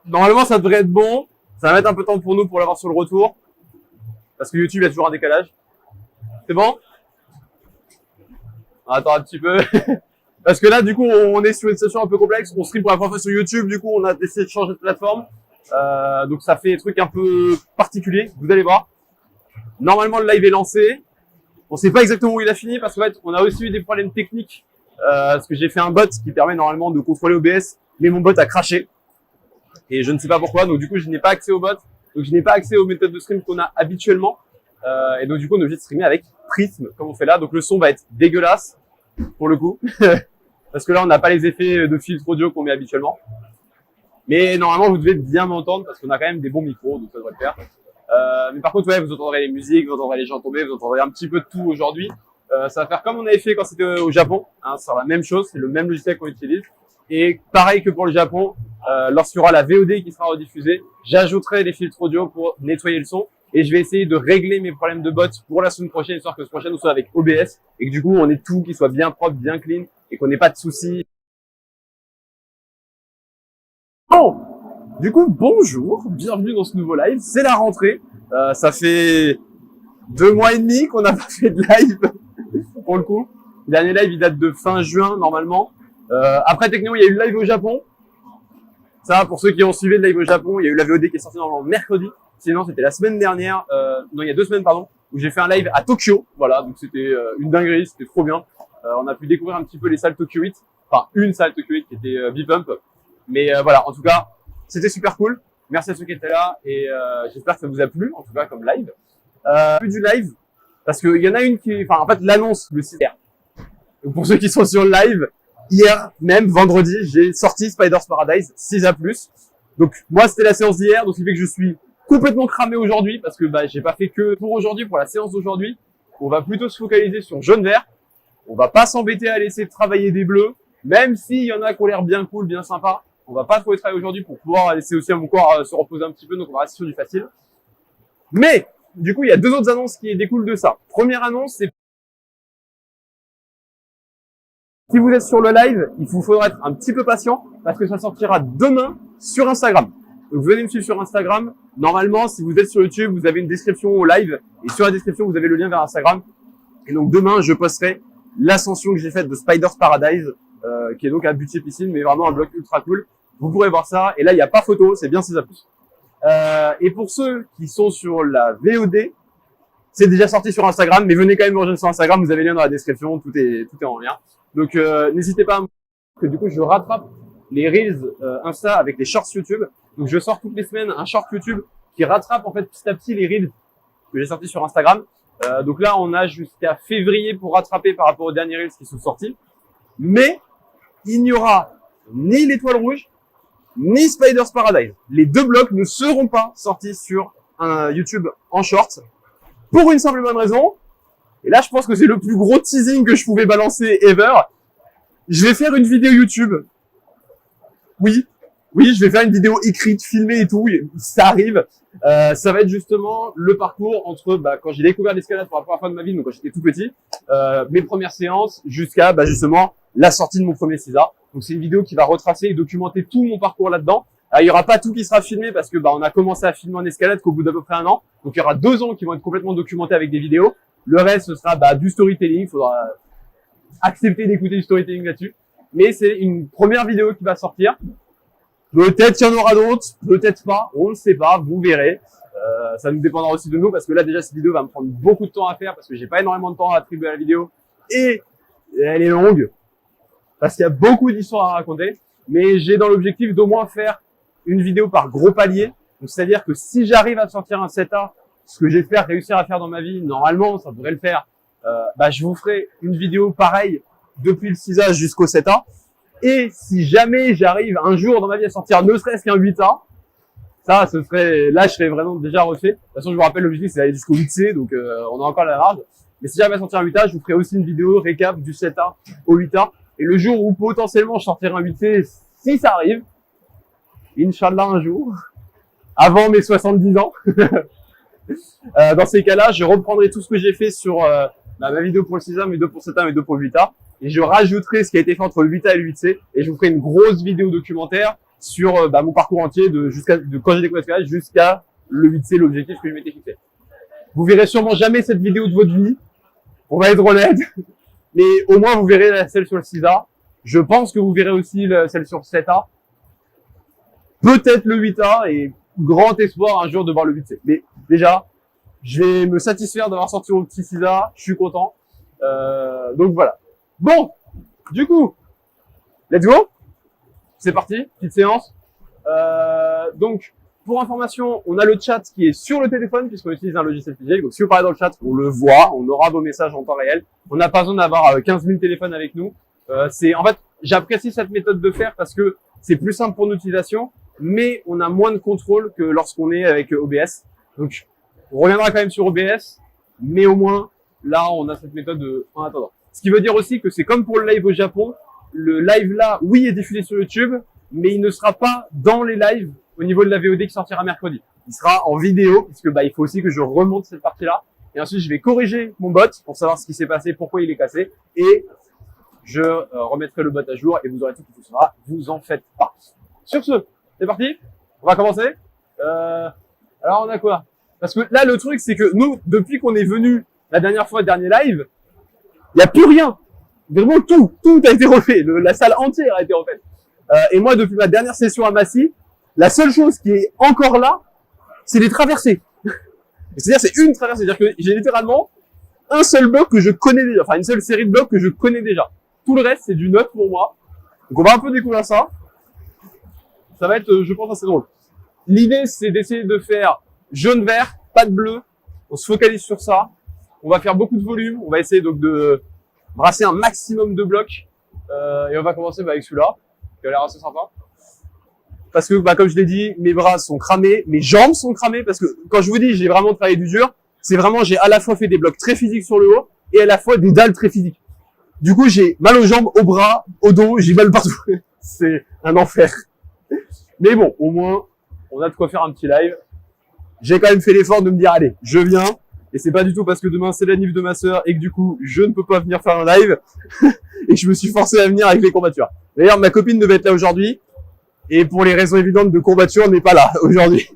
Normalement, ça devrait être bon. Ça va mettre un peu de temps pour nous pour l'avoir sur le retour. Parce que YouTube, il y a toujours un décalage. C'est bon? Attends un petit peu. Parce que là, du coup, on est sur une session un peu complexe. On stream pour la première fois sur YouTube. Du coup, on a décidé de changer de plateforme. Donc, ça fait des trucs un peu particuliers. Vous allez voir. Normalement, le live est lancé. On sait pas exactement où il a fini parce qu'en fait, on a aussi eu des problèmes techniques. Parce que j'ai fait un bot qui permet normalement de contrôler OBS. Mais mon bot a craché. Et je ne sais pas pourquoi. Donc, du coup, je n'ai pas accès au bot. Donc, je n'ai pas accès aux méthodes de stream qu'on a habituellement. Et donc, du coup, on est obligé de streamer avec Prism, comme on fait là. Donc, le son va être dégueulasse, pour le coup. Parce que là, on n'a pas les effets de filtre audio qu'on met habituellement. Mais normalement, vous devez bien m'entendre parce qu'on a quand même des bons micros, donc ça devrait le faire. Mais par contre, ouais, vous entendrez les musiques, vous entendrez les gens tomber, vous entendrez un petit peu de tout aujourd'hui. Ça va faire comme on avait fait quand c'était au Japon. Hein, c'est la même chose, c'est le même logiciel qu'on utilise. Et pareil que pour le Japon, lorsqu'il y aura la VOD qui sera rediffusée, j'ajouterai les filtres audio pour nettoyer le son. Et je vais essayer de régler mes problèmes de bots pour la semaine prochaine, histoire que la semaine prochaine on soit avec OBS et que du coup on ait tout qui soit bien propre, bien clean et qu'on n'ait pas de soucis. Bon, du coup bonjour, bienvenue dans ce nouveau live. C'est la rentrée. Ça fait 2 mois et demi qu'on n'a pas fait de live pour le coup. Le dernier live il date de fin juin normalement. Après techniquement il y a eu le live au Japon. Ça, pour ceux qui ont suivi le live au Japon, il y a eu la VOD qui est sortie normalement mercredi. Sinon, c'était la semaine dernière, non, il y a 2 semaines, pardon, où j'ai fait un live à Tokyo. Voilà, donc c'était une dinguerie, c'était trop bien. On a pu découvrir un petit peu les salles Tokyo 8. Enfin, une salle Tokyo 8 qui était B-Pump. Mais voilà, en tout cas, c'était super cool. Merci à ceux qui étaient là et j'espère que ça vous a plu, en tout cas, comme live. Plus du live, parce qu'il y en a une qui, enfin, en fait, l'annonce, le site. Donc, pour ceux qui sont sur le live, hier même, vendredi, j'ai sorti Spider's Paradise 6A+. Donc, moi, c'était la séance d'hier, donc ce qui fait que je suis complètement cramé aujourd'hui, parce que bah, j'ai pas fait que pour aujourd'hui, pour la séance d'aujourd'hui. On va plutôt se focaliser sur jaune-vert. On va pas s'embêter à laisser travailler des bleus, même s'il y en a qui ont l'air bien cool, bien sympa. On va pas trop les travailler aujourd'hui pour pouvoir laisser aussi à mon corps se reposer un petit peu, donc on va rester sur du facile. Mais, du coup, il y a 2 autres annonces qui découlent de ça. Première annonce, c'est si vous êtes sur le live, il vous faudra être un petit peu patient parce que ça sortira demain sur Instagram. Donc venez me suivre sur Instagram. Normalement, si vous êtes sur YouTube, vous avez une description au live et sur la description, vous avez le lien vers Instagram. Et donc demain, je posterai l'ascension que j'ai faite de Spider's Paradise, qui est donc à Butcher Piscine, mais vraiment un bloc ultra cool. Vous pourrez voir ça. Et là, il n'y a pas photo, c'est bien 6A+. Et pour ceux qui sont sur la VOD, c'est déjà sorti sur Instagram, mais venez quand même me rejoindre sur Instagram, vous avez le lien dans la description, tout est en lien. Donc n'hésitez pas à me dire que du coup je rattrape les Reels Insta avec les Shorts YouTube. Donc je sors toutes les semaines un Short YouTube qui rattrape en fait petit à petit les Reels que j'ai sortis sur Instagram. Donc là on a jusqu'à février pour rattraper par rapport aux derniers Reels qui sont sortis. Mais il n'y aura ni l'Étoile Rouge, ni Spider's Paradise. Les 2 blocs ne seront pas sortis sur un YouTube en Shorts. Pour une simple bonne raison, et là je pense que c'est le plus gros teasing que je pouvais balancer ever, je vais faire une vidéo YouTube. Oui, je vais faire une vidéo écrite, filmée et tout, ça arrive. Ça va être justement le parcours entre quand j'ai découvert l'escalade pour la première fois de ma vie, donc quand j'étais tout petit, mes premières séances, jusqu'à justement la sortie de mon premier CISA. Donc c'est une vidéo qui va retracer et documenter tout mon parcours là-dedans. Alors, il y aura pas tout qui sera filmé parce que on a commencé à filmer en escalade qu'au bout d'à peu près 1 an. Donc il y aura 2 ans qui vont être complètement documentés avec des vidéos. Le reste ce sera du storytelling. Il faudra accepter d'écouter du storytelling là-dessus. Mais c'est une première vidéo qui va sortir. Peut-être qu'il y en aura d'autres, peut-être pas. On ne sait pas. Vous verrez. Ça nous dépendra aussi de nous parce que là déjà cette vidéo va me prendre beaucoup de temps à faire parce que j'ai pas énormément de temps à attribuer à la vidéo et elle est longue parce qu'il y a beaucoup d'histoires à raconter. Mais j'ai dans l'objectif d'au moins faire une vidéo par gros palier. Donc, c'est-à-dire que si j'arrive à sortir un 7A, ce que j'espère réussir à faire dans ma vie, normalement, ça devrait le faire, je vous ferai une vidéo pareille depuis le 6A jusqu'au 7A. Et si jamais j'arrive un jour dans ma vie à sortir ne serait-ce qu'un 8A, ça, ce serait, là, je serais vraiment déjà refait. De toute façon, je vous rappelle, l'objectif, c'est d'aller jusqu'au 8C, donc on a encore la marge. Mais si j'arrive à sortir un 8A, je vous ferai aussi une vidéo récap du 7A au 8A. Et le jour où potentiellement je sortirai un 8C, si ça arrive, Inch'Allah un jour, avant mes 70 ans, dans ces cas-là, je reprendrai tout ce que j'ai fait sur ma vidéo pour le 6A, mes 2 pour 7A, mes 2 pour le 8A, et je rajouterai ce qui a été fait entre le 8A et le 8C, et je vous ferai une grosse vidéo documentaire sur mon parcours entier de quand j'ai découvert l'escalade jusqu'à le 8C, l'objectif que je m'étais fixé. Vous verrez sûrement jamais cette vidéo de votre vie, on va être honnête, mais au moins vous verrez celle sur le 6A. Je pense que vous verrez aussi celle sur le 7A, peut-être le 8A et grand espoir un jour de voir le 8C. Mais déjà, je vais me satisfaire d'avoir sorti mon petit 6A, je suis content. Donc voilà. Bon, du coup, let's go. C'est parti, petite séance. Donc, pour information, on a le chat qui est sur le téléphone puisqu'on utilise un logiciel physique. Donc, si vous parlez dans le chat, on le voit, on aura vos messages en temps réel. On n'a pas besoin d'avoir 15 000 téléphones avec nous. En fait, j'apprécie cette méthode de faire parce que c'est plus simple pour l'utilisation, mais on a moins de contrôle que lorsqu'on est avec OBS. Donc, on reviendra quand même sur OBS, mais au moins, là, on a cette méthode en attendant. Ce qui veut dire aussi que c'est comme pour le live au Japon. Le live là, oui, est diffusé sur YouTube, mais il ne sera pas dans les lives au niveau de la VOD qui sortira mercredi. Il sera en vidéo, puisque il faut aussi que je remonte cette partie-là. Et ensuite, je vais corriger mon bot pour savoir ce qui s'est passé, pourquoi il est cassé. Et je remettrai le bot à jour et vous aurez tout qui fonctionnera. Vous en faites pas. Sur ce, c'est parti. On va commencer. Alors, on a quoi? Parce que là, le truc, c'est que nous, depuis qu'on est venu la dernière fois, dernier live, il n'y a plus rien. Vraiment tout a été refait. La salle entière a été refaite. Et moi, depuis ma dernière session à Massy, la seule chose qui est encore là, c'est les traversées. C'est-à-dire, c'est une traversée. C'est-à-dire que j'ai littéralement un seul bloc que je connais déjà. Enfin, une seule série de blocs que je connais déjà. Tout le reste, c'est du neuf pour moi. Donc, on va un peu découvrir ça. Ça va être, je pense, assez drôle. L'idée, c'est d'essayer de faire jaune-vert, pas de bleu. On se focalise sur ça. On va faire beaucoup de volume. On va essayer donc de brasser un maximum de blocs. Et on va commencer avec celui-là, qui a l'air assez sympa. Parce que, comme je l'ai dit, mes bras sont cramés, mes jambes sont cramées, parce que quand je vous dis j'ai vraiment travaillé du dur, c'est vraiment, j'ai à la fois fait des blocs très physiques sur le haut, et à la fois des dalles très physiques. Du coup, j'ai mal aux jambes, aux bras, au dos, j'ai mal partout. C'est un enfer. Mais bon, au moins, on a de quoi faire un petit live. J'ai quand même fait l'effort de me dire, allez, je viens. Et c'est pas du tout parce que demain c'est l'anniv de ma sœur et que du coup je ne peux pas venir faire un live et que je me suis forcé à venir avec les courbatures. D'ailleurs ma copine devait être là aujourd'hui et pour les raisons évidentes de courbature elle n'est pas là aujourd'hui.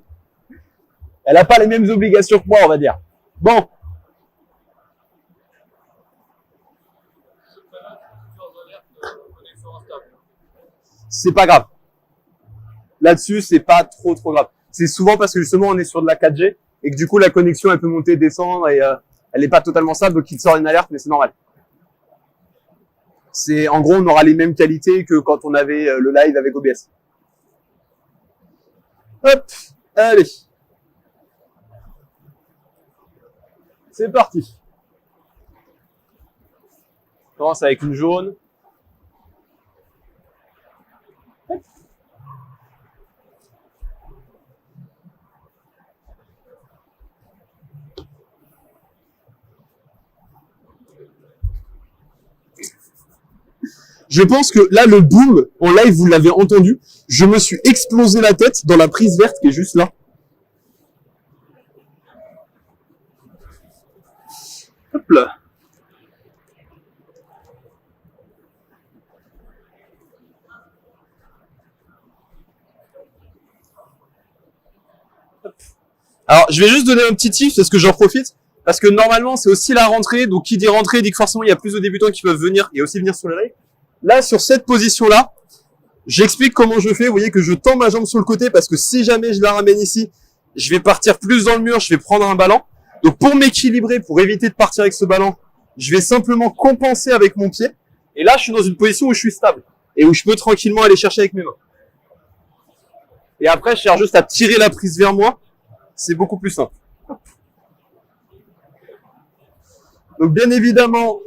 Elle n'a pas les mêmes obligations que moi on va dire. Bon. C'est pas grave. Là-dessus c'est pas trop grave. C'est souvent parce que justement on est sur de la 4G. Et que du coup, la connexion, elle peut monter, descendre, et elle n'est pas totalement stable, donc il te sort une alerte, mais c'est normal. En gros, on aura les mêmes qualités que quand on avait le live avec OBS. Hop, allez. C'est parti. On commence avec une jaune. Je pense que là, le boom, en live, vous l'avez entendu, je me suis explosé la tête dans la prise verte qui est juste là. Hop là. Alors, je vais juste donner un petit tip parce que j'en profite. Parce que normalement, c'est aussi la rentrée. Donc, qui dit rentrée dit que forcément, il y a plus de débutants qui peuvent venir et aussi venir sur le live. Là, sur cette position-là, j'explique comment je fais. Vous voyez que je tends ma jambe sur le côté parce que si jamais je la ramène ici, je vais partir plus dans le mur, je vais prendre un ballon. Donc, pour m'équilibrer, pour éviter de partir avec ce ballon, je vais simplement compenser avec mon pied. Et là, je suis dans une position où je suis stable et où je peux tranquillement aller chercher avec mes mains. Et après, je cherche juste à tirer la prise vers moi. C'est beaucoup plus simple. Donc, bien évidemment,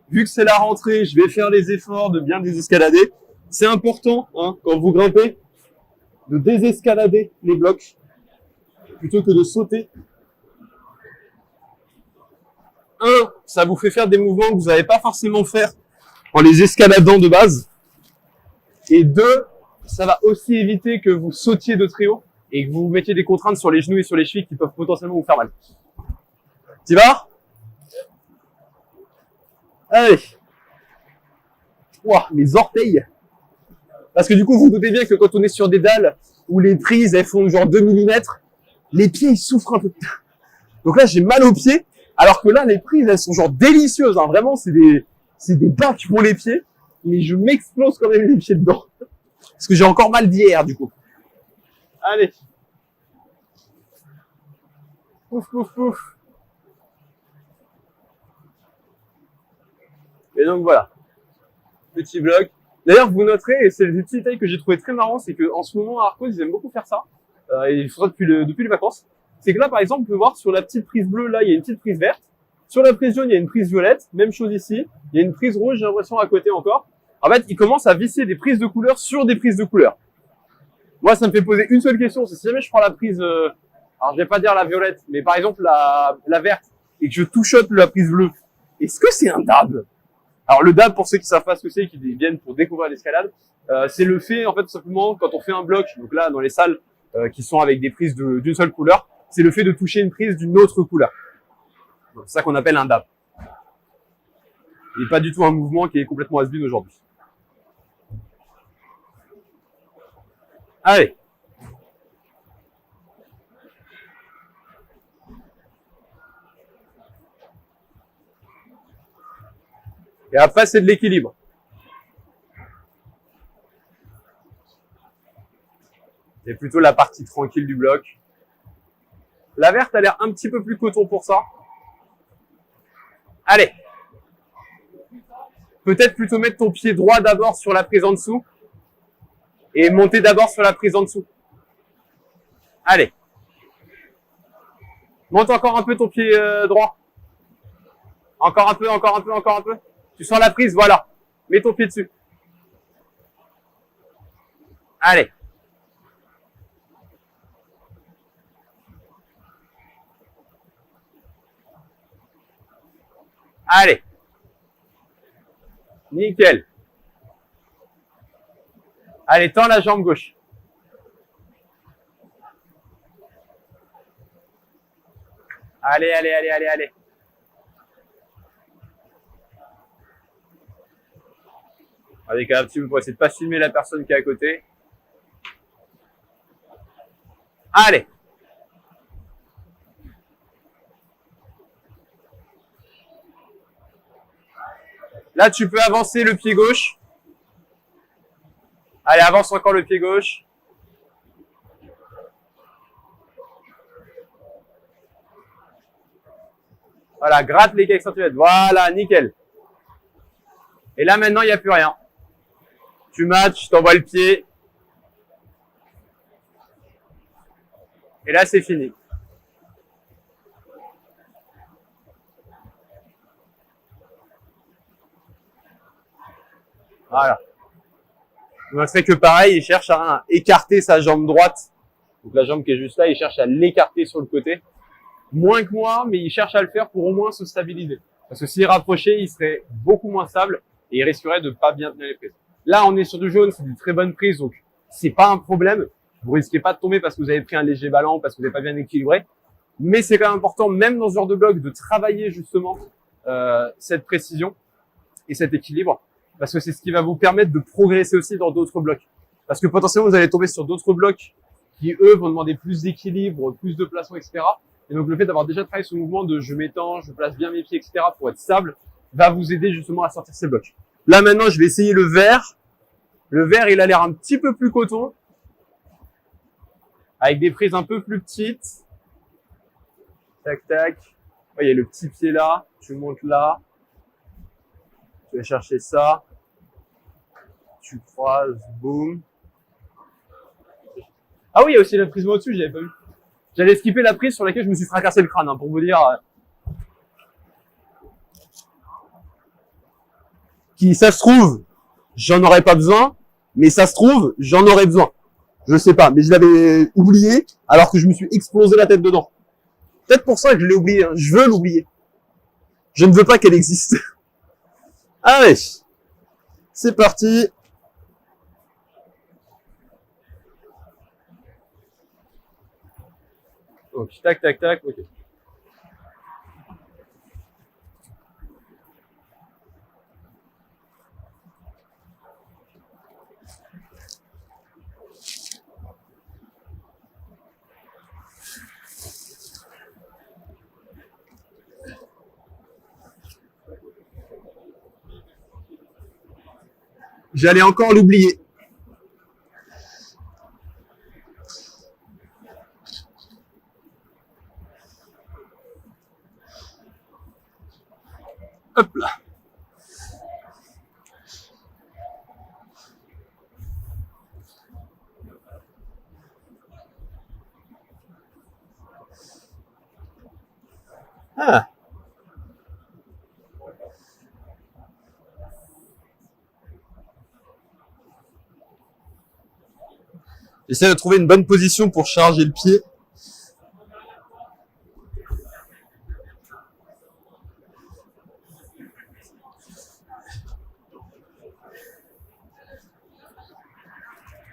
vu que c'est la rentrée, je vais faire les efforts de bien désescalader. C'est important, hein, quand vous grimpez, de désescalader les blocs plutôt que de sauter. Un, ça vous fait faire des mouvements que vous n'allez pas forcément faire en les escaladant de base. Et deux, ça va aussi éviter que vous sautiez de très haut et que vous mettiez des contraintes sur les genoux et sur les chevilles qui peuvent potentiellement vous faire mal. T'y vas ? Allez. Ouah, mes orteils. Parce que du coup, vous vous doutez bien que quand on est sur des dalles où les prises, elles font genre 2 mm, les pieds, ils souffrent un peu. Donc là, j'ai mal aux pieds. Alors que là, les prises, elles sont genre délicieuses. Hein. Vraiment, c'est des bacs pour les pieds. Mais je m'explose quand même les pieds dedans. Parce que j'ai encore mal d'hier, du coup. Allez. Pouf, pouf, pouf. Et donc voilà. Petit bloc. D'ailleurs, vous noterez, et c'est le petit détail que j'ai trouvé très marrant, c'est que en ce moment, à Arcos, ils aiment beaucoup faire ça. Et ils font ça depuis les vacances. C'est que là, par exemple, on peut voir sur la petite prise bleue, là, il y a une petite prise verte. Sur la prise jaune, il y a une prise violette. Même chose ici. Il y a une prise rouge, j'ai l'impression, à côté encore. En fait, ils commencent à visser des prises de couleurs sur des prises de couleurs. Moi, ça me fait poser une seule question. C'est si jamais je prends la prise, alors je vais pas dire la violette, mais par exemple la verte, et que je touchote la prise bleue, est-ce que c'est un dab? Alors le dab, pour ceux qui savent pas ce que c'est, qui viennent pour découvrir l'escalade, c'est le fait, en fait, tout simplement, quand on fait un bloc, donc là, dans les salles qui sont avec des prises d'une seule couleur, c'est le fait de toucher une prise d'une autre couleur. C'est ça qu'on appelle un dab. Et pas du tout un mouvement qui est complètement has-been aujourd'hui. Allez. Et après, c'est de l'équilibre. C'est plutôt la partie tranquille du bloc. La verte a l'air un petit peu plus coton pour ça. Allez. Peut-être plutôt mettre ton pied droit d'abord sur la prise en dessous. Et monter d'abord sur la prise en dessous. Allez. Monte encore un peu ton pied droit. Encore un peu, encore un peu, encore un peu. Tu sens la prise, voilà. Mets ton pied dessus. Allez. Allez. Nickel. Allez, tends la jambe gauche. Allez, allez, allez, allez, allez. Avec un petit peu pour essayer de pas filmer la personne qui est à côté. Allez. Là, tu peux avancer le pied gauche. Allez, avance encore le pied gauche. Voilà, gratte les quelques centimètres. Voilà, nickel. Et là, maintenant, il n'y a plus rien. Tu matches, t'envoies le pied. Et là, c'est fini. Voilà. Donc, c'est que pareil, il cherche à écarter sa jambe droite. Donc, la jambe qui est juste là, il cherche à l'écarter sur le côté. Moins que moi, mais il cherche à le faire pour au moins se stabiliser. Parce que s'il rapprochait, il serait beaucoup moins stable et il risquerait de pas bien tenir les prises. Là, on est sur du jaune, c'est une très bonne prise, donc c'est pas un problème. Vous risquez pas de tomber parce que vous avez pris un léger ballon, parce que vous n'êtes pas bien équilibré. Mais c'est quand même important, même dans ce genre de bloc, de travailler justement cette précision et cet équilibre, parce que c'est ce qui va vous permettre de progresser aussi dans d'autres blocs. Parce que potentiellement, vous allez tomber sur d'autres blocs qui, eux, vont demander plus d'équilibre, plus de placement, etc. Et donc, le fait d'avoir déjà travaillé ce mouvement de je m'étends, je place bien mes pieds, etc. pour être stable, va vous aider justement à sortir ces blocs. Là, maintenant, je vais essayer le vert. Le vert, il a l'air un petit peu plus coton, avec des prises un peu plus petites. Tac, tac. Il y a le petit pied là, tu montes là. Tu vas chercher ça. Tu croises, boum. Ah oui, il y a aussi la prise au-dessus, j'avais pas vu. J'allais skipper la prise sur laquelle je me suis fracassé le crâne, hein, pour vous dire. Qui, ça se trouve, j'en aurais pas besoin, mais ça se trouve, j'en aurais besoin. Je sais pas, mais je l'avais oublié, alors que je me suis explosé la tête dedans. Peut-être pour ça que je l'ai oublié, hein. Je veux l'oublier. Je ne veux pas qu'elle existe. Allez, c'est parti. Donc, tac, tac, tac, ok. J'allais encore l'oublier. Hop là. Ah. J'essaie de trouver une bonne position pour charger le pied.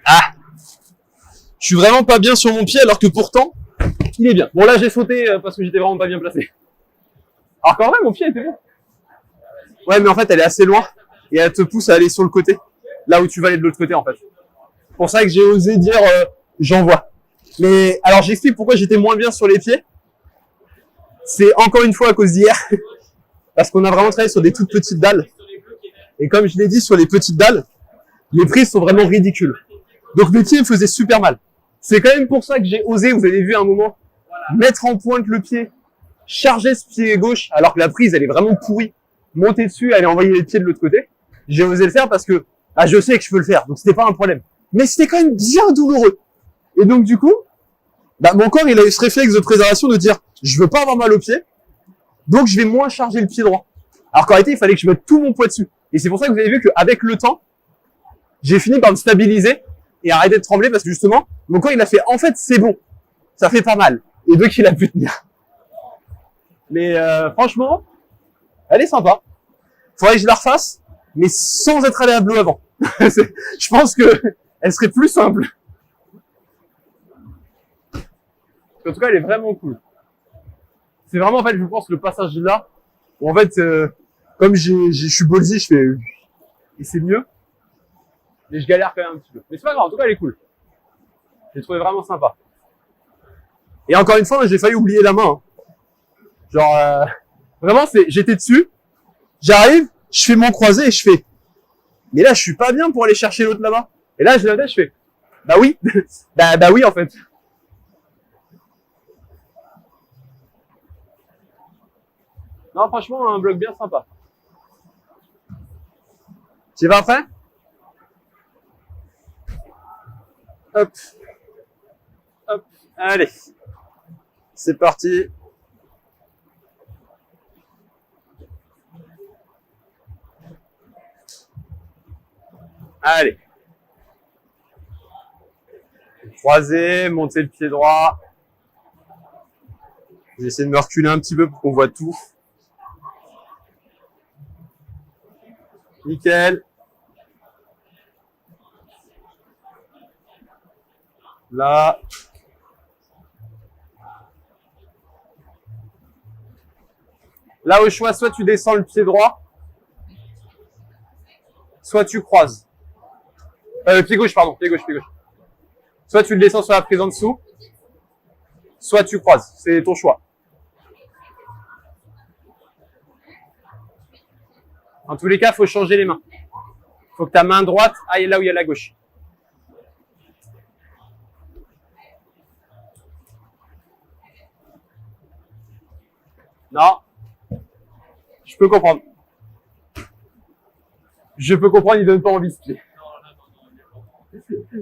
Ah! Je suis vraiment pas bien sur mon pied alors que pourtant, il est bien. Bon là j'ai sauté parce que j'étais vraiment pas bien placé. Alors qu'en vrai mon pied était bien. Ouais mais en fait elle est assez loin et elle te pousse à aller sur le côté. Là où tu vas aller de l'autre côté en fait. C'est pour ça que j'ai osé dire j'envoie. Mais alors j'explique pourquoi j'étais moins bien sur les pieds. C'est encore une fois à cause d'hier. Parce qu'on a vraiment travaillé sur des toutes petites dalles. Et comme je l'ai dit sur les petites dalles, les prises sont vraiment ridicules. Donc mes pieds me faisaient super mal. C'est quand même pour ça que j'ai osé, vous avez vu à un moment, mettre en pointe le pied, charger ce pied gauche, alors que la prise elle est vraiment pourrie, monter dessus, aller envoyer les pieds de l'autre côté. J'ai osé le faire parce que je sais que je peux le faire, donc c'était pas un problème. Mais c'était quand même bien douloureux. Et donc du coup, mon corps il a eu ce réflexe de préservation de dire je veux pas avoir mal au pied, donc je vais moins charger le pied droit. Alors qu'en réalité il fallait que je mette tout mon poids dessus. Et c'est pour ça que vous avez vu qu'avec le temps, j'ai fini par me stabiliser et arrêter de trembler parce que justement, mon corps il a fait en fait c'est bon, ça fait pas mal. Et donc il a pu tenir. Mais franchement, elle est sympa. Faudrait que je la refasse, mais sans être allé à Bleu avant. Je pense que elle serait plus simple. En tout cas, elle est vraiment cool. C'est vraiment en fait, je pense, le passage là où en fait, comme je suis ballsy, je fais et c'est mieux. Mais je galère quand même un petit peu. Mais c'est pas grave, en tout cas, elle est cool. J'ai trouvé vraiment sympa. Et encore une fois, j'ai failli oublier la main. Hein. Genre, vraiment, j'étais dessus, j'arrive, je fais mon croisé et je fais, mais là, je suis pas bien pour aller chercher l'autre là-bas. Et là, je la je fais, bah oui, bah oui, en fait. Non, franchement, un bloc bien sympa. Tu vas après? Hop. Hop. Allez. C'est parti. Allez. Croiser, monter le pied droit. J'essaie de me reculer un petit peu pour qu'on voit tout. Nickel. Là. Là au choix, soit tu descends le pied droit, soit tu croises. Pied gauche, pardon, pied gauche. Soit tu le descends sur la prise en dessous, soit tu croises. C'est ton choix. En tous les cas, faut changer les mains. Faut que ta main droite aille là où il y a la gauche. Non. Je peux comprendre. Je peux comprendre, il donne pas envie ce pied.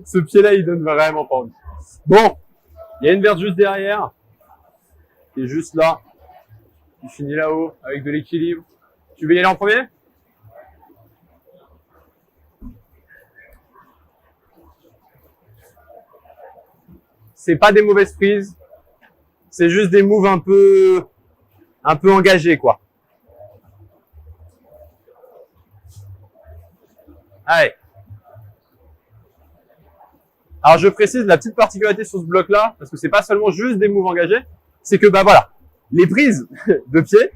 Ce pied-là, il donne vraiment pas envie. Bon. Il y a une verte juste derrière. Qui est juste là. Qui finit là-haut avec de l'équilibre. Tu veux y aller en premier? C'est pas des mauvaises prises. C'est juste des moves un peu engagés, quoi. Allez. Alors je précise la petite particularité sur ce bloc-là, parce que c'est pas seulement juste des moves engagés, c'est que voilà, les prises de pied.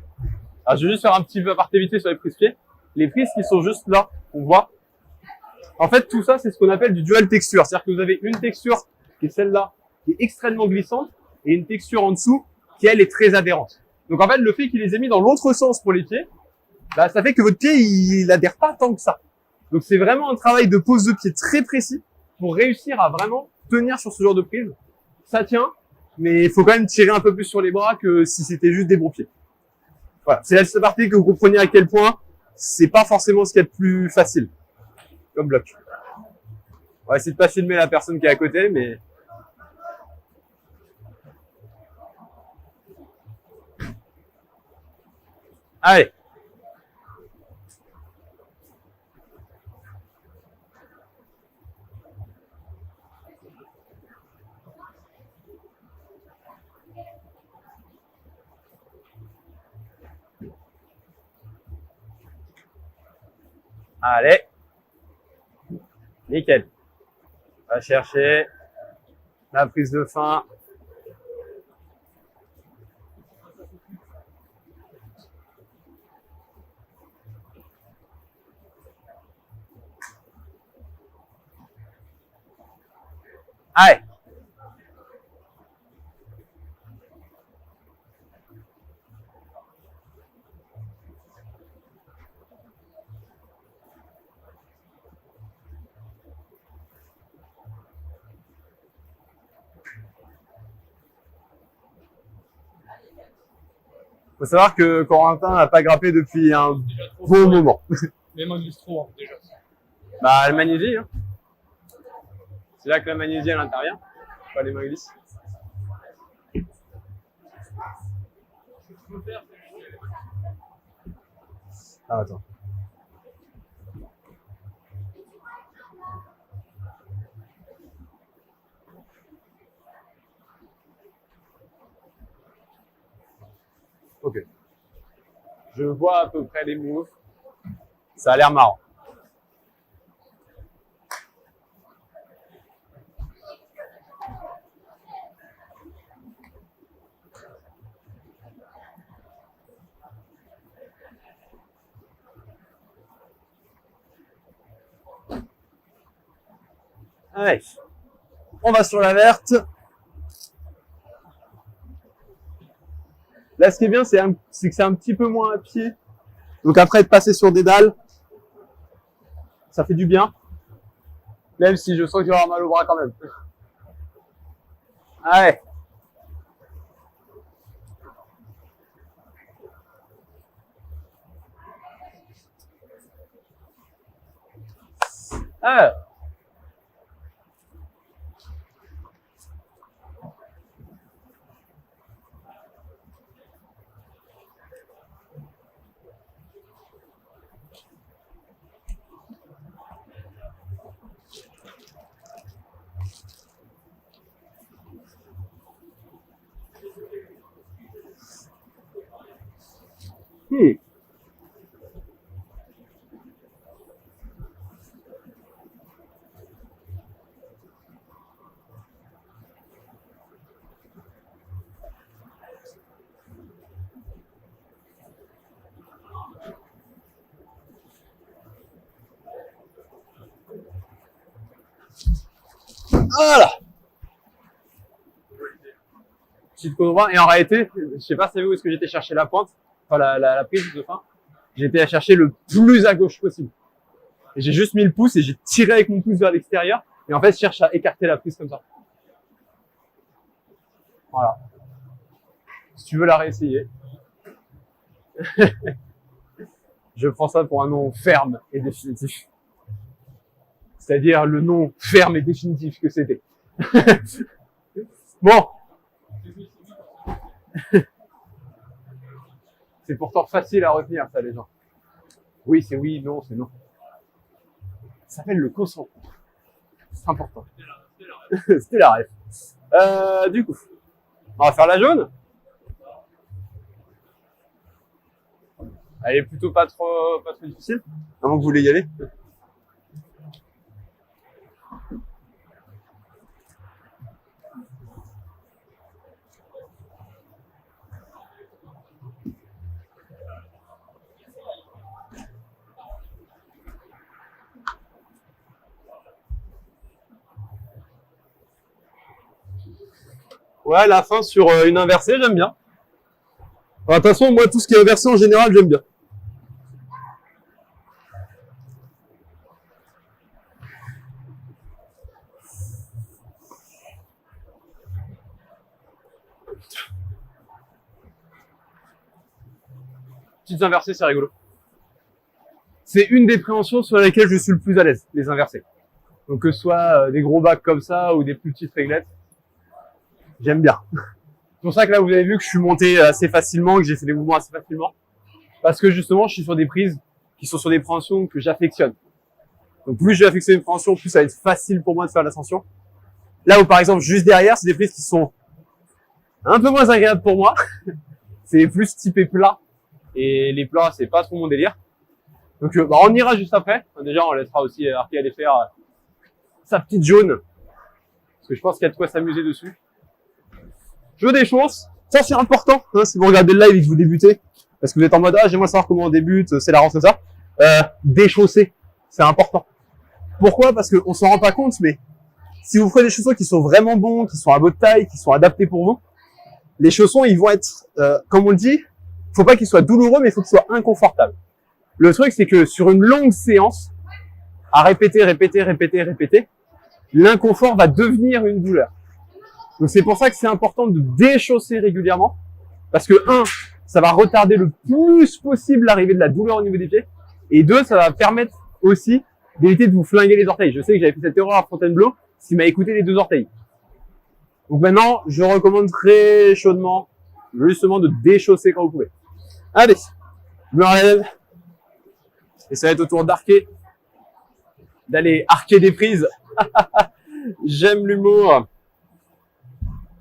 Alors je vais juste faire un petit peu aparté vite sur les prises pieds. Les prises qui sont juste là, on voit. En fait, tout ça, c'est ce qu'on appelle du dual texture. C'est-à-dire que vous avez une texture qui est celle-là, qui est extrêmement glissante, et une texture en dessous qui, elle, est très adhérente. Donc en fait, le fait qu'il les ait mis dans l'autre sens pour les pieds, ça fait que votre pied, il adhère pas tant que ça. Donc c'est vraiment un travail de pose de pied très précis pour réussir à vraiment tenir sur ce genre de prise. Ça tient, mais il faut quand même tirer un peu plus sur les bras que si c'était juste des gros pieds. Voilà, c'est la petite partie que vous compreniez à quel point c'est pas forcément ce qu'il y a de plus facile comme bloc. On va essayer de pas filmer la personne qui est à côté, mais... Allez. Allez. Nickel. On va chercher la prise de fin. Allez. Faut savoir que Corentin n'a pas grappé depuis un bon moment. Les mains glissent trop, hein, déjà. Bah, le magnésie, hein. C'est là que la magnésie est à l'intérieur, pas les mains glissent. Ah, attends. Ok. Je vois à peu près les moves. Ça a l'air marrant. Allez. On va sur la verte. Là, ce qui est bien, c'est que c'est un petit peu moins à pied. Donc après, de passer sur des dalles, ça fait du bien. Même si je sens que je vais avoir mal au bras quand même. Allez. Alors. Voilà. Petite côte droite. Et en réalité, je sais pas si vous où est-ce que j'étais chercher la pointe, enfin la prise de fin. J'étais à chercher le plus à gauche possible. Et j'ai juste mis le pouce et j'ai tiré avec mon pouce vers l'extérieur. Et en fait, je cherche à écarter la prise comme ça. Voilà. Si tu veux la réessayer. Je prends ça pour un nom ferme et définitif. C'est-à-dire le nom ferme et définitif que c'était. Bon. C'est pourtant facile à retenir, ça, les gens. Oui, c'est oui, non, c'est non. Ça s'appelle le consentement. C'est important. C'était la rêve. Du coup, on va faire la jaune. Elle est plutôt pas trop difficile. Avant que vous voulez y aller. Ouais, la fin sur une inversée, j'aime bien. De toute façon, moi, tout ce qui est inversé en général, j'aime bien. Petites inversées, c'est rigolo. C'est une des préhensions sur lesquelles je suis le plus à l'aise, les inversées. Donc que ce soit des gros bacs comme ça ou des plus petites réglettes, j'aime bien. C'est pour ça que là, vous avez vu que je suis monté assez facilement, que j'ai fait des mouvements assez facilement. Parce que justement, je suis sur des prises qui sont sur des préhensions que j'affectionne. Donc plus je vais affectionner une préhension, plus ça va être facile pour moi de faire l'ascension. Là où par exemple, juste derrière, c'est des prises qui sont un peu moins agréables pour moi. C'est plus typé plat. Et les plats, c'est pas trop mon délire. Donc on ira juste après. Déjà, on laissera aussi Arki aller faire sa petite jaune. Parce que je pense qu'il y a de quoi s'amuser dessus. Je veux des choses. Ça, c'est important. Hein, si vous regardez le live et que vous débutez. Parce que vous êtes en mode, ah, j'aimerais savoir comment on débute, c'est la rentrée, ça. Déchausser. C'est important. Pourquoi? Parce qu'on s'en rend pas compte, mais si vous prenez des chaussons qui sont vraiment bons, qui sont à votre taille, qui sont adaptés pour vous, les chaussons, ils vont être, comme on le dit, faut pas qu'ils soient douloureux, mais il faut qu'ils soient inconfortables. Le truc, c'est que sur une longue séance, à répéter, l'inconfort va devenir une douleur. Donc c'est pour ça que c'est important de déchausser régulièrement, parce que ça va retarder le plus possible l'arrivée de la douleur au niveau des pieds, et deux, ça va permettre aussi d'éviter de vous flinguer les orteils. Je sais que j'avais fait cette erreur à Fontainebleau, s'il m'a écouté les 2 orteils. Donc maintenant, je recommande très chaudement, justement, de déchausser quand vous pouvez. Allez, je me relève. Et ça va être au tour d'arquer, d'aller arquer des prises. J'aime l'humour.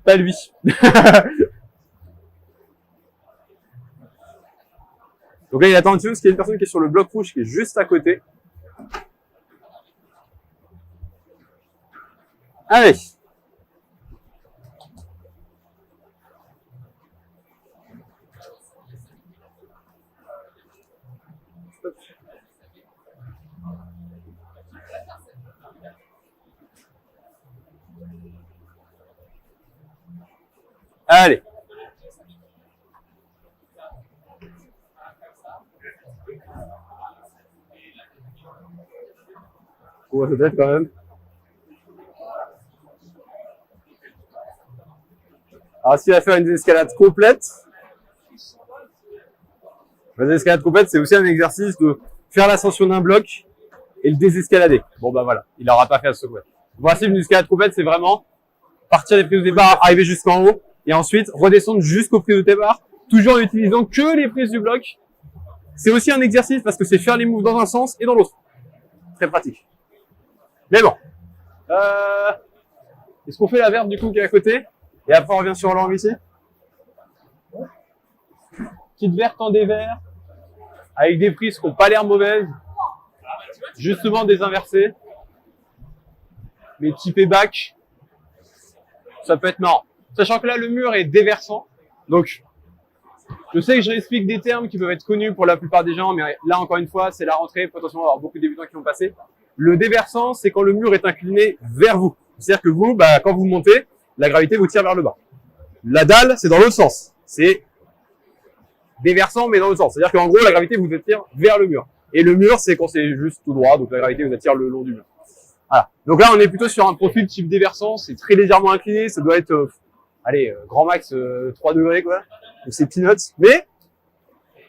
Pas lui. Donc là, il attend un petit peu parce qu'il y a une personne qui est sur le bloc rouge qui est juste à côté. Allez. Allez. On va peut-être quand même. Alors, s'il va faire une désescalade complète, la désescalade complète, c'est aussi un exercice de faire l'ascension d'un bloc et le désescalader. Bon, bah voilà, il n'aura pas fait à ce complète. Le principe d'une escalade complète, c'est vraiment partir des prises de départ, arriver jusqu'en haut, et ensuite redescendre jusqu'aux prises de départ, toujours en utilisant que les prises du bloc. C'est aussi un exercice parce que c'est faire les moves dans un sens et dans l'autre. Très pratique. Mais bon. Est-ce qu'on fait la verte du coup qui est à côté? Et après on revient sur l'angle ici. Petite verte en dévers, avec des prises qui n'ont pas l'air mauvaises. Justement des inversés. Mais typé back. Ça peut être marrant. Sachant que là, le mur est déversant. Donc, je sais que je réexplique des termes qui peuvent être connus pour la plupart des gens, mais là, encore une fois, c'est la rentrée. Potentiellement, il y avoir beaucoup de débutants qui vont passer. Le déversant, c'est quand le mur est incliné vers vous. C'est-à-dire que vous, quand vous montez, la gravité vous tire vers le bas. La dalle, c'est dans l'autre sens. C'est déversant, mais dans l'autre sens. C'est-à-dire qu'en gros, la gravité vous attire vers le mur. Et le mur, c'est quand c'est juste tout droit, donc la gravité vous attire le long du mur. Voilà. Donc là, on est plutôt sur un profil type déversant. C'est très légèrement incliné. Ça doit être, grand max 3 degrés, quoi. Donc c'est peanuts. Mais,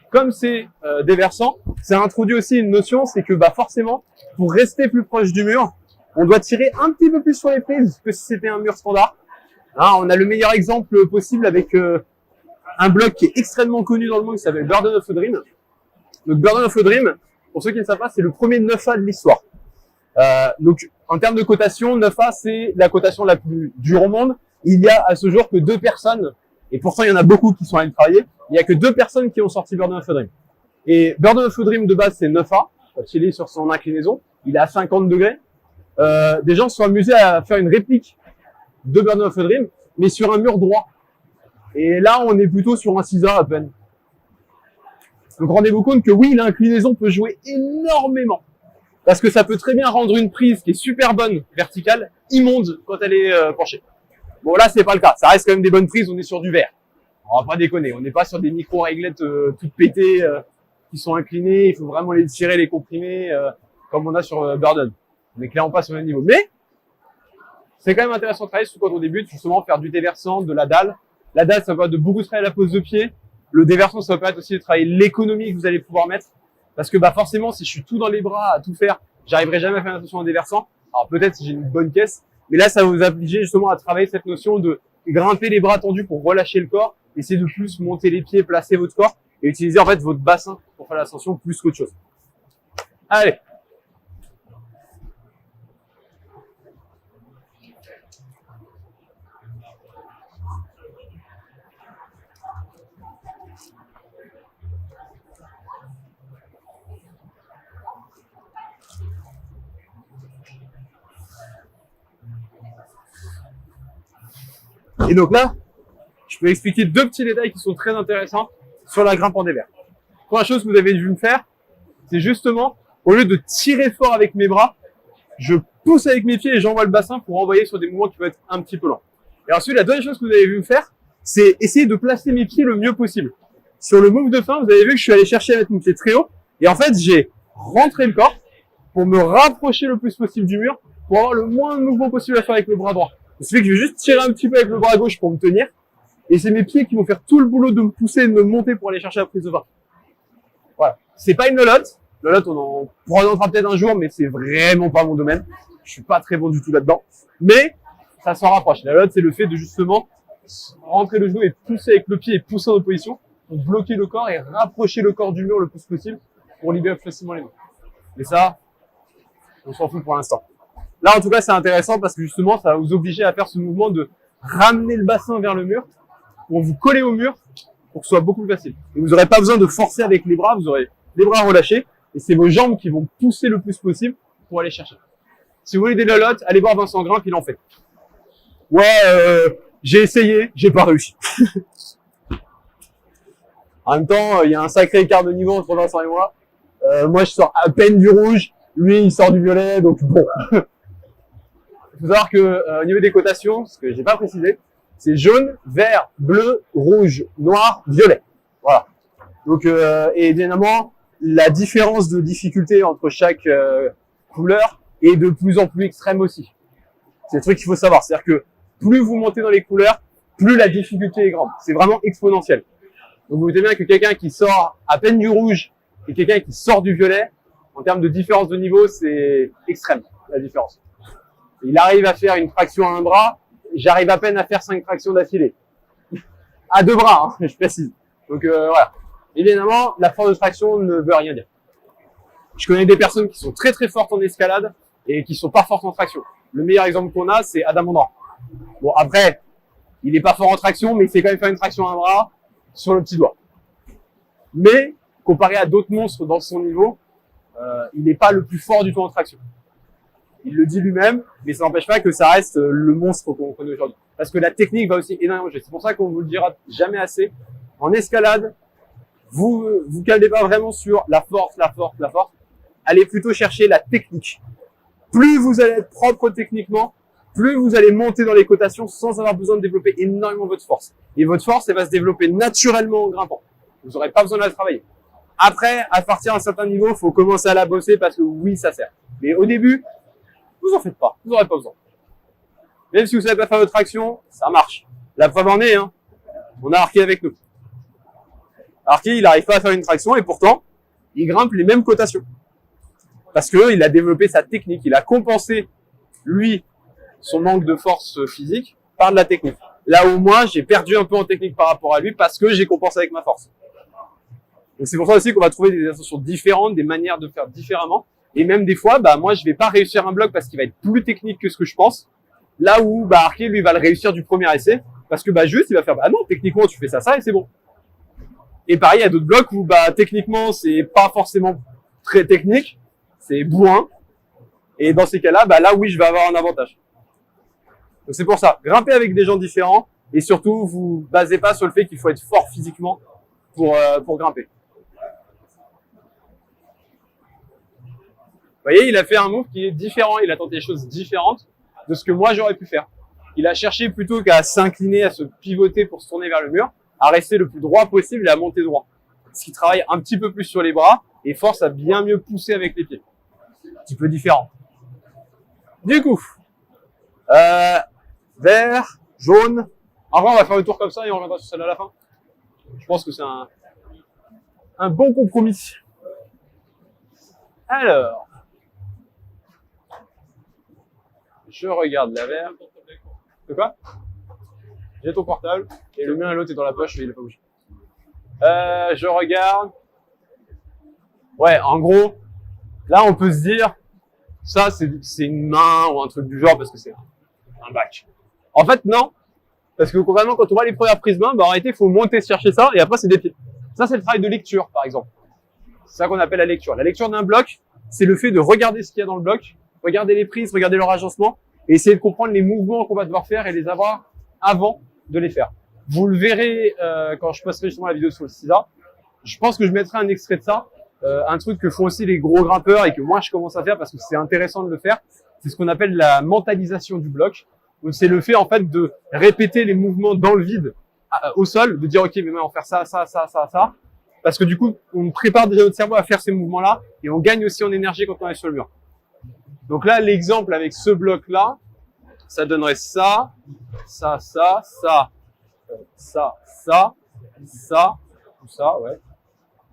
comme c'est déversant, ça introduit aussi une notion, c'est que forcément, pour rester plus proche du mur, on doit tirer un petit peu plus sur les prises que si c'était un mur standard. Hein, on a le meilleur exemple possible avec un bloc qui est extrêmement connu dans le monde qui s'appelle Burden of a Dream. Donc Burden of a Dream, pour ceux qui ne savent pas, c'est le premier 9A de l'histoire. Donc en termes de cotation, 9A c'est la cotation la plus dure au monde. Il y a à ce jour que 2 personnes, et pourtant il y en a beaucoup qui sont allés travailler, il y a que 2 personnes qui ont sorti Burden of a Dream. Et Burden of a Dream de base c'est 9A, quand il est sur son inclinaison, il est à 50 degrés. Des gens se sont amusés à faire une réplique de Burden of a Dream, mais sur un mur droit. Et là on est plutôt sur un 6A à peine. Donc rendez-vous compte que oui, l'inclinaison peut jouer énormément. Parce que ça peut très bien rendre une prise qui est super bonne, verticale, immonde quand elle est penchée. Bon là, c'est pas le cas. Ça reste quand même des bonnes prises, on est sur du vert. On va pas déconner, on n'est pas sur des micro-réglettes toutes pétées qui sont inclinées. Il faut vraiment les tirer, les comprimer, comme on a sur Burden. On est clairement pas sur le même niveau. Mais c'est quand même intéressant de travailler, surtout quand on débute, justement faire du déversant, de la dalle, La date, ça va permettre de beaucoup travailler la pose de pied. Le déversement, ça va permettre aussi de travailler l'économie que vous allez pouvoir mettre. Parce que forcément, si je suis tout dans les bras à tout faire, j'arriverai jamais à faire attention en déversant. Alors peut-être si j'ai une bonne caisse, mais là, ça va vous obliger justement à travailler cette notion de grimper les bras tendus pour relâcher le corps, essayer de plus monter les pieds, placer votre corps et utiliser en fait votre bassin pour faire l'ascension plus qu'autre chose. Allez. Et donc là, je peux expliquer deux petits détails qui sont très intéressants sur la grimpe en dévers. Première chose que vous avez dû me faire, c'est justement, au lieu de tirer fort avec mes bras, je pousse avec mes pieds et j'envoie le bassin pour envoyer sur des mouvements qui peuvent être un petit peu lents. Et ensuite, la deuxième chose que vous avez vu me faire, c'est essayer de placer mes pieds le mieux possible. Sur le move de fin, vous avez vu que je suis allé chercher à mettre mon pied très haut. Et en fait, j'ai rentré le corps pour me rapprocher le plus possible du mur, pour avoir le moins de mouvement possible à faire avec le bras droit. Ce qui fait que je vais juste tirer un petit peu avec le bras gauche pour me tenir. Et c'est mes pieds qui vont faire tout le boulot de me pousser et de me monter pour aller chercher la prise de vin. Voilà. C'est pas une lolotte. Lolotte, on en fera peut-être un jour, mais c'est vraiment pas mon domaine. Je suis pas très bon du tout là-dedans. Mais ça s'en rapproche. La lolotte, c'est le fait de justement rentrer le genou et pousser avec le pied et pousser en opposition pour bloquer le corps et rapprocher le corps du mur le plus possible pour libérer facilement les mains. Mais ça, on s'en fout pour l'instant. Là, en tout cas, c'est intéressant parce que justement, ça va vous obliger à faire ce mouvement de ramener le bassin vers le mur pour vous coller au mur pour que ce soit beaucoup plus facile. Et vous n'aurez pas besoin de forcer avec les bras, vous aurez les bras relâchés et c'est vos jambes qui vont pousser le plus possible pour aller chercher. Si vous voulez des lolottes, allez voir Vincent Grimpe, il en fait. Ouais, j'ai essayé, j'ai pas réussi. En même temps, il y a un sacré écart de niveau entre Vincent et moi. Moi, je sors à peine du rouge, lui, il sort du violet, donc bon. Il faut savoir que au niveau des cotations, ce que j'ai pas précisé, c'est jaune, vert, bleu, rouge, noir, violet. Voilà. Donc et évidemment, la différence de difficulté entre chaque couleur est de plus en plus extrême aussi. C'est le truc qu'il faut savoir, c'est-à-dire que plus vous montez dans les couleurs, plus la difficulté est grande. C'est vraiment exponentiel. Donc vous voyez bien que quelqu'un qui sort à peine du rouge et quelqu'un qui sort du violet, en termes de différence de niveau, c'est extrême la différence. Il arrive à faire une traction à un bras, j'arrive à peine à faire 5 tractions d'affilée. À 2 bras, hein, je précise. Donc voilà. Évidemment, la force de traction ne veut rien dire. Je connais des personnes qui sont très très fortes en escalade et qui sont pas fortes en traction. Le meilleur exemple qu'on a, c'est Adam Ondra. Bon, après, il est pas fort en traction, mais il sait quand même faire une traction à un bras sur le petit doigt. Mais, comparé à d'autres monstres dans son niveau, il n'est pas le plus fort du tout en traction. Il le dit lui-même, mais ça n'empêche pas que ça reste le monstre qu'on connaît aujourd'hui. Parce que la technique va aussi énormément jouer. C'est pour ça qu'on vous le dira jamais assez. En escalade, vous calez pas vraiment sur la force. Allez plutôt chercher la technique. Plus vous allez être propre techniquement, plus vous allez monter dans les cotations sans avoir besoin de développer énormément votre force. Et votre force, elle va se développer naturellement en grimpant. Vous n'aurez pas besoin de la travailler. Après, à partir d'un certain niveau, il faut commencer à la bosser parce que oui, ça sert. Mais au début, vous en faites pas. Vous n'aurez pas besoin. Même si vous savez pas faire votre action, ça marche. La preuve en est, hein. On a Arki avec nous. Arki, il n'arrive pas à faire une traction et pourtant, il grimpe les mêmes cotations. Parce que il a développé sa technique. Il a compensé, lui, son manque de force physique par de la technique. Là où moi, j'ai perdu un peu en technique par rapport à lui parce que j'ai compensé avec ma force. Donc c'est pour ça aussi qu'on va trouver des ascensions différentes, des manières de faire différemment. Et même des fois, moi, je vais pas réussir un bloc parce qu'il va être plus technique que ce que je pense. Là où, Arki, lui, va le réussir du premier essai. Parce que, juste, il va faire, non, techniquement, tu fais ça, et c'est bon. Et pareil, il y a d'autres blocs où, techniquement, c'est pas forcément très technique. C'est bourrin. Et dans ces cas-là, là, oui, je vais avoir un avantage. Donc c'est pour ça. Grimpez avec des gens différents. Et surtout, vous basez pas sur le fait qu'il faut être fort physiquement pour grimper. Vous voyez, il a fait un move qui est différent. Il a tenté des choses différentes de ce que moi j'aurais pu faire. Il a cherché plutôt qu'à s'incliner, à se pivoter pour se tourner vers le mur, à rester le plus droit possible et à monter droit. Ce qui travaille un petit peu plus sur les bras et force à bien mieux pousser avec les pieds. Un petit peu différent. Du coup, vert, jaune, Après, on va faire le tour comme ça et on reviendra sur celle à la fin. Je pense que c'est un bon compromis. Alors, je regarde la verre. De quoi? J'ai ton portable et le mien, l'autre est dans la poche et il est pas bougé. Je regarde. Ouais, en gros, là, on peut se dire, ça, c'est une main ou un truc du genre parce que c'est un bac. En fait, non. Parce que concrètement, quand on voit les premières prises main, bah, en réalité, il faut monter, chercher ça et après, c'est des pieds. Ça, c'est le travail de lecture, par exemple. C'est ça qu'on appelle la lecture. La lecture d'un bloc, c'est le fait de regarder ce qu'il y a dans le bloc, regarder les prises, regarder leur agencement et essayer de comprendre les mouvements qu'on va devoir faire et les avoir avant de les faire. Vous le verrez quand je posterai justement la vidéo sur le CISA. Je pense que je mettrai un extrait de ça. Un truc que font aussi les gros grimpeurs et que moi je commence à faire parce que c'est intéressant de le faire, c'est ce qu'on appelle la mentalisation du bloc. Donc c'est le fait en fait de répéter les mouvements dans le vide au sol, de dire ok mais on va faire ça, ça, ça, ça, ça, parce que du coup on prépare déjà notre cerveau à faire ces mouvements-là et on gagne aussi en énergie quand on est sur le mur. Donc là l'exemple avec ce bloc-là, ça donnerait ça, ça, ça, ça, ça, ça, ça, tout ça, ouais,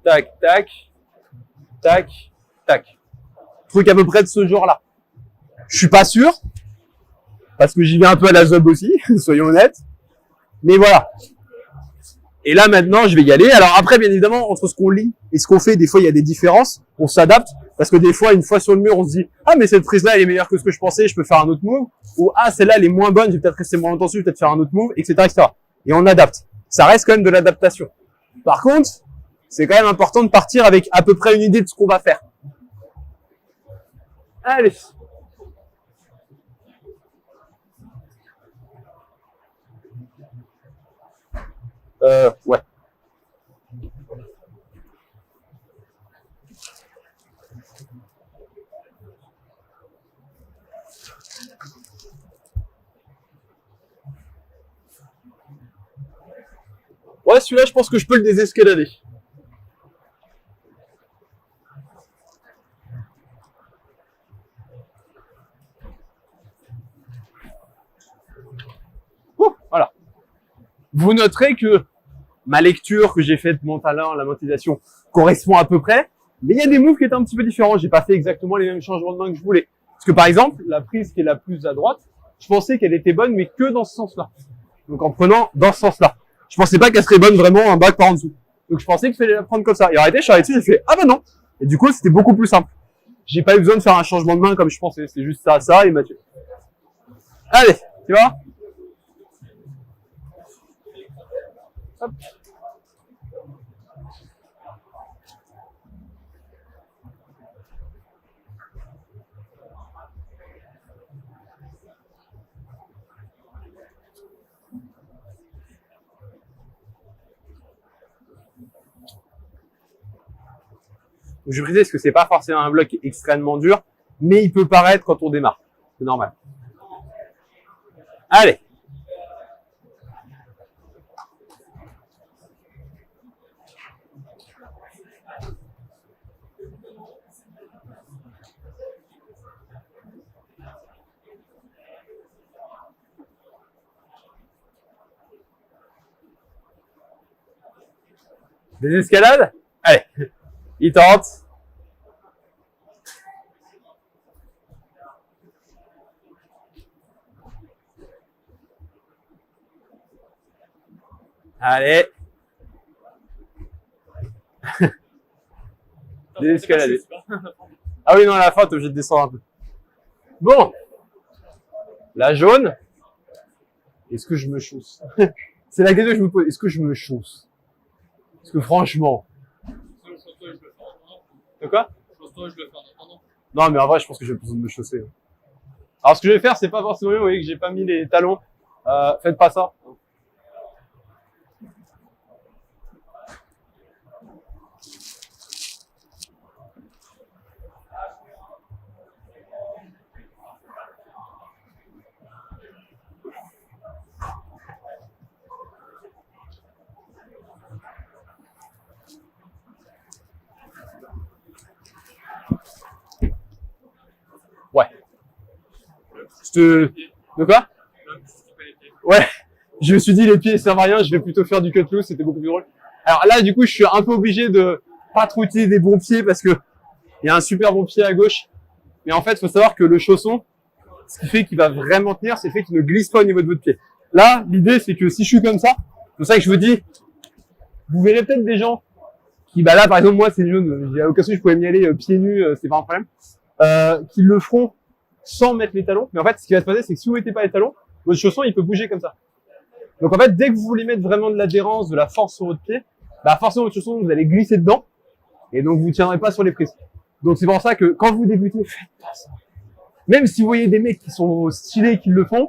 tac, tac. Tac, tac. Truc à peu près de ce genre-là. Je suis pas sûr, parce que j'y vais un peu à la zob aussi, soyons honnêtes. Mais voilà. Et là, maintenant, je vais y aller. Alors après, bien évidemment, entre ce qu'on lit et ce qu'on fait, des fois, il y a des différences. On s'adapte. Parce que des fois, une fois sur le mur, on se dit, ah, mais cette prise-là, elle est meilleure que ce que je pensais, je peux faire un autre move. Ou, ah, celle-là, elle est moins bonne, je vais peut-être rester moins longtemps dessus, je vais peut-être faire un autre move, etc., etc. Et on adapte. Ça reste quand même de l'adaptation. Par contre, c'est quand même important de partir avec à peu près une idée de ce qu'on va faire. Allez. Ouais. Ouais, celui-là, je pense que je peux le désescalader. Voilà. Vous noterez que ma lecture que j'ai faite mentalement, la mentalisation, correspond à peu près, mais il y a des moves qui étaient un petit peu différents. J'ai pas fait exactement les mêmes changements de main que je voulais. Parce que par exemple, la prise qui est la plus à droite, je pensais qu'elle était bonne, mais que dans ce sens-là. Donc en prenant dans ce sens-là. Je pensais pas qu'elle serait bonne vraiment un bac par en dessous. Donc je pensais qu'il fallait la prendre comme ça. Et en réalité, je suis arrêté, j'ai fait, ah bah non. Et du coup, c'était beaucoup plus simple. J'ai pas eu besoin de faire un changement de main comme je pensais. C'est juste ça, ça, et Mathieu. Allez, tu vois? Hop. Donc, je précise que c'est pas forcément un bloc extrêmement dur, mais il peut paraître quand on démarre. C'est normal. Allez. Des escalades? Allez. Il tente. Allez. Des escalades. Ah oui, non, à la fin, t'es obligé de descendre un peu. Bon. La jaune. Est-ce que je me chausse? C'est la question que je me pose. Est-ce que je me chausse? Parce que franchement. De quoi? Non, mais en vrai, je pense que j'ai besoin de me chausser. Alors, ce que je vais faire, c'est pas forcément mieux. Vous voyez que j'ai pas mis les talons. Faites pas ça. Ouais. De quoi? Ouais. Je me suis dit, les pieds servent à rien, je vais plutôt faire du cut loose, c'était beaucoup plus drôle. Alors là, du coup, je suis un peu obligé de pas trop utiliser des bons pieds parce que il y a un super bon pied à gauche. Mais en fait, il faut savoir que le chausson, ce qui fait qu'il va vraiment tenir, c'est le fait qu'il ne glisse pas au niveau de votre pied. Là, l'idée, c'est que si je suis comme ça, c'est pour ça que je vous dis, vous verrez peut-être des gens qui, bah là, par exemple, moi, c'est une j'ai à l'occasion, je pouvais m'y aller pieds nus, c'est pas un problème, qui le feront sans mettre les talons. Mais en fait, ce qui va se passer, c'est que si vous mettez pas les talons, votre chausson, il peut bouger comme ça. Donc en fait, dès que vous voulez mettre vraiment de l'adhérence, de la force sur votre pied, bah forcément, votre chausson, vous allez glisser dedans, et donc vous tiendrez pas sur les prises. Donc c'est pour ça que quand vous débutez, faites pas ça. Même si vous voyez des mecs qui sont stylés, qui le font,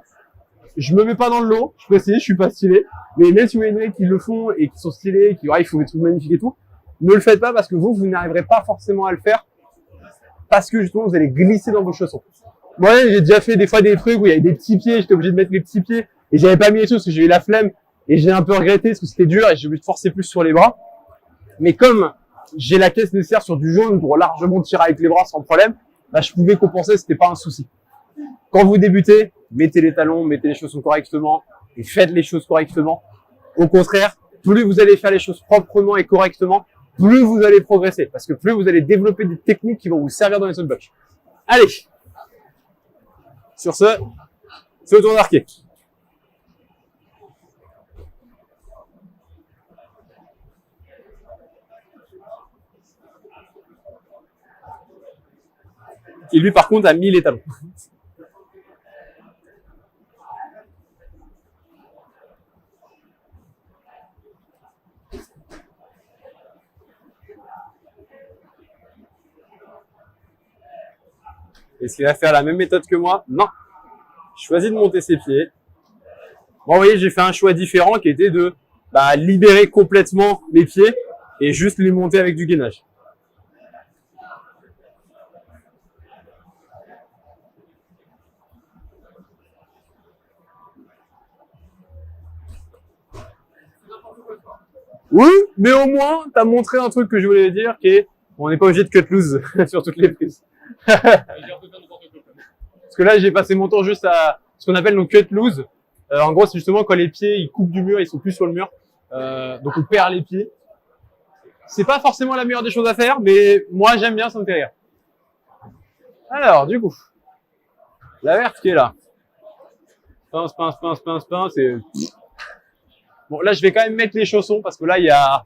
je me mets pas dans le lot, je peux essayer, je suis pas stylé, mais même si vous voyez des mecs qui le font et qui sont stylés, qui ils font des trucs magnifiques et tout, ne le faites pas parce que vous n'arriverez pas forcément à le faire parce que justement vous allez glisser dans vos chaussons. Moi, j'ai déjà fait des fois des trucs où il y avait des petits pieds, j'étais obligé de mettre les petits pieds et j'avais pas mis les choses parce que j'ai eu la flemme et j'ai un peu regretté parce que c'était dur et j'ai voulu forcer plus sur les bras. Mais comme j'ai la caisse nécessaire sur du jaune pour largement tirer avec les bras sans problème, bah, je pouvais compenser, c'était pas un souci. Quand vous débutez, mettez les talons, mettez les chaussons correctement et faites les choses correctement. Au contraire, plus vous allez faire les choses proprement et correctement, plus vous allez progresser parce que plus vous allez développer des techniques qui vont vous servir dans les autres blocs. Allez! Sur ce, c'est au tour d'arquer. Qui lui, par contre, a mis les talons. Est-ce qu'il va faire la même méthode que moi? Non. Je choisis de monter ses pieds. Bon, vous voyez, j'ai fait un choix différent qui était de libérer complètement mes pieds et juste les monter avec du gainage. Oui, mais au moins, tu as montré un truc que je voulais dire qui est, on n'est pas obligé de cut loose sur toutes les prises. Parce que là, j'ai passé mon temps juste à ce qu'on appelle nos cut loose. En gros, c'est justement quand les pieds, ils coupent du mur, ils sont plus sur le mur. Donc on perd les pieds. C'est pas forcément la meilleure des choses à faire, mais moi, j'aime bien, ça me fait rire. Alors, du coup, la verte qui est là. Pince, pince, pince, pince, pince, et... Bon, là, je vais quand même mettre les chaussons parce que là, il y a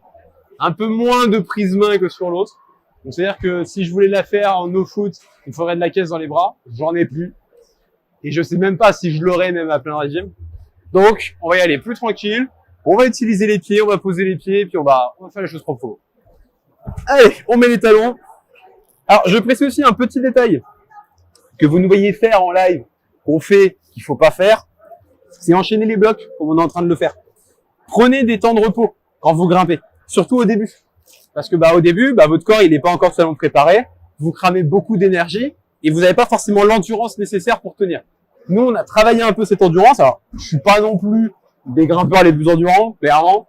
un peu moins de prise main que sur l'autre. Donc, c'est-à-dire que si je voulais la faire en no foot, il faudrait de la caisse dans les bras. J'en ai plus. Et je sais même pas si je l'aurais même à plein régime. Donc, on va y aller plus tranquille. On va utiliser les pieds, on va poser les pieds, puis on va faire les choses propres. Allez, on met les talons. Alors, je précise aussi un petit détail que vous nous voyez faire en live, qu'on fait, qu'il faut pas faire, c'est enchaîner les blocs, comme on est en train de le faire. Prenez des temps de repos quand vous grimpez, surtout au début. Parce que au début, votre corps il n'est pas encore totalement préparé, vous cramez beaucoup d'énergie et vous n'avez pas forcément l'endurance nécessaire pour tenir. Nous, on a travaillé un peu cette endurance. Alors, je suis pas non plus des grimpeurs les plus endurants, clairement,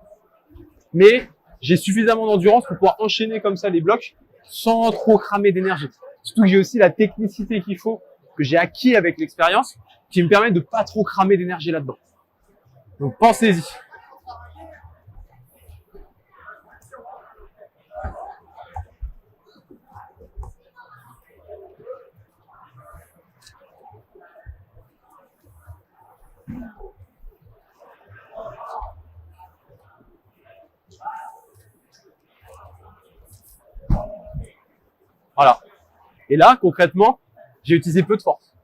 mais j'ai suffisamment d'endurance pour pouvoir enchaîner comme ça les blocs sans trop cramer d'énergie. Surtout que j'ai aussi la technicité qu'il faut, que j'ai acquis avec l'expérience, qui me permet de pas trop cramer d'énergie là-dedans. Donc, pensez-y. Voilà. Et là, concrètement, j'ai utilisé peu de force.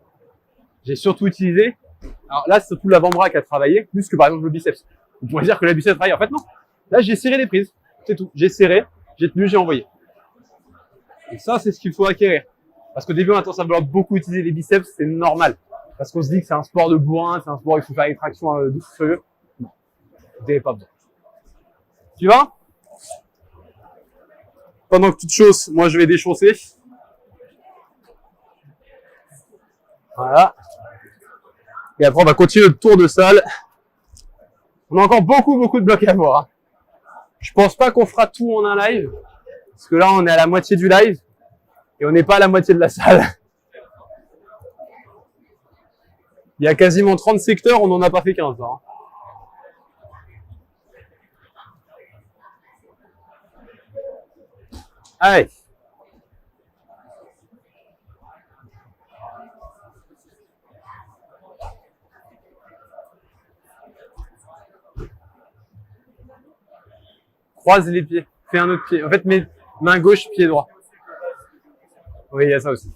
J'ai surtout utilisé, alors là, c'est surtout l'avant-bras qui a travaillé, plus que par exemple le biceps. Vous pourrez dire que le biceps travaille. En fait, non. Là, j'ai serré les prises. C'est tout. J'ai serré, j'ai tenu, j'ai envoyé. Et ça, c'est ce qu'il faut acquérir. Parce qu'au début, on a tendance à vouloir beaucoup utiliser les biceps, c'est normal. Parce qu'on se dit que c'est un sport de bourrin, c'est un sport où il faut faire des tractions de fou furieux. Non. Vous n'avez pas besoin. Tu vas? Pendant que tu te chausses, moi je vais déchausser. Voilà. Et après on va continuer le tour de salle. On a encore beaucoup de blocs à voir. Je pense pas qu'on fera tout en un live. Parce que là on est à la moitié du live. Et on n'est pas à la moitié de la salle. Il y a quasiment 30 secteurs, on n'en a pas fait 15. Hein. Allez. Croise les pieds. Fais un autre pied. En fait, mets main gauche, pied droit. Oui, il y a ça aussi.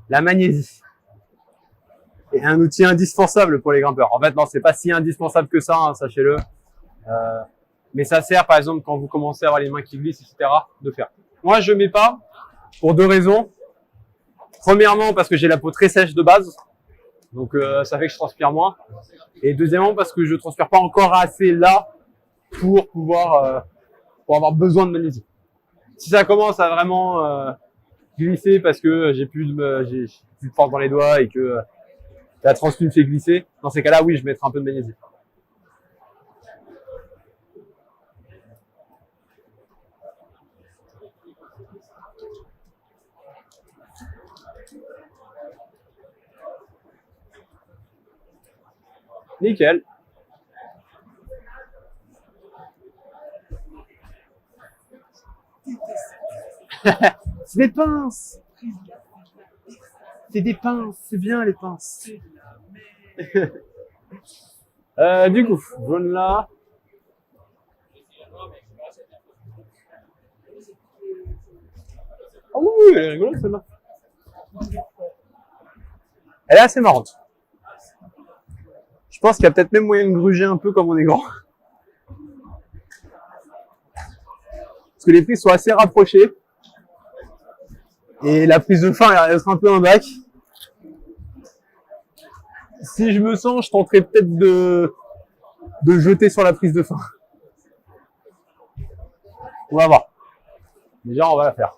La magnésie. Et un outil indispensable pour les grimpeurs. En fait, non, c'est pas si indispensable que ça, hein, sachez-le. Mais ça sert, par exemple, quand vous commencez à avoir les mains qui glissent, etc., de faire. Moi, je mets pas pour deux raisons. Premièrement, parce que j'ai la peau très sèche de base. Donc, ça fait que je transpire moins. Et deuxièmement, parce que je transpire pas encore assez là pour pouvoir, pour avoir besoin de magnésie. Si ça commence à vraiment glisser parce que j'ai plus de force dans les doigts et que la transpi me fait glisser, dans ces cas-là, oui, je mettrai un peu de magnésie. Nickel. C'est des pinces. C'est des pinces. C'est bien les pinces. Du coup, jaune là. Oh oui, elle est rigolote celle-là. Elle est assez marrante. Je pense qu'il y a peut-être même moyen de gruger un peu comme on est grand. Parce que les prises sont assez rapprochées. Et la prise de fin, elle reste un peu un bac. Si je me sens, je tenterai peut-être de jeter sur la prise de fin. On va voir. Déjà, on va la faire.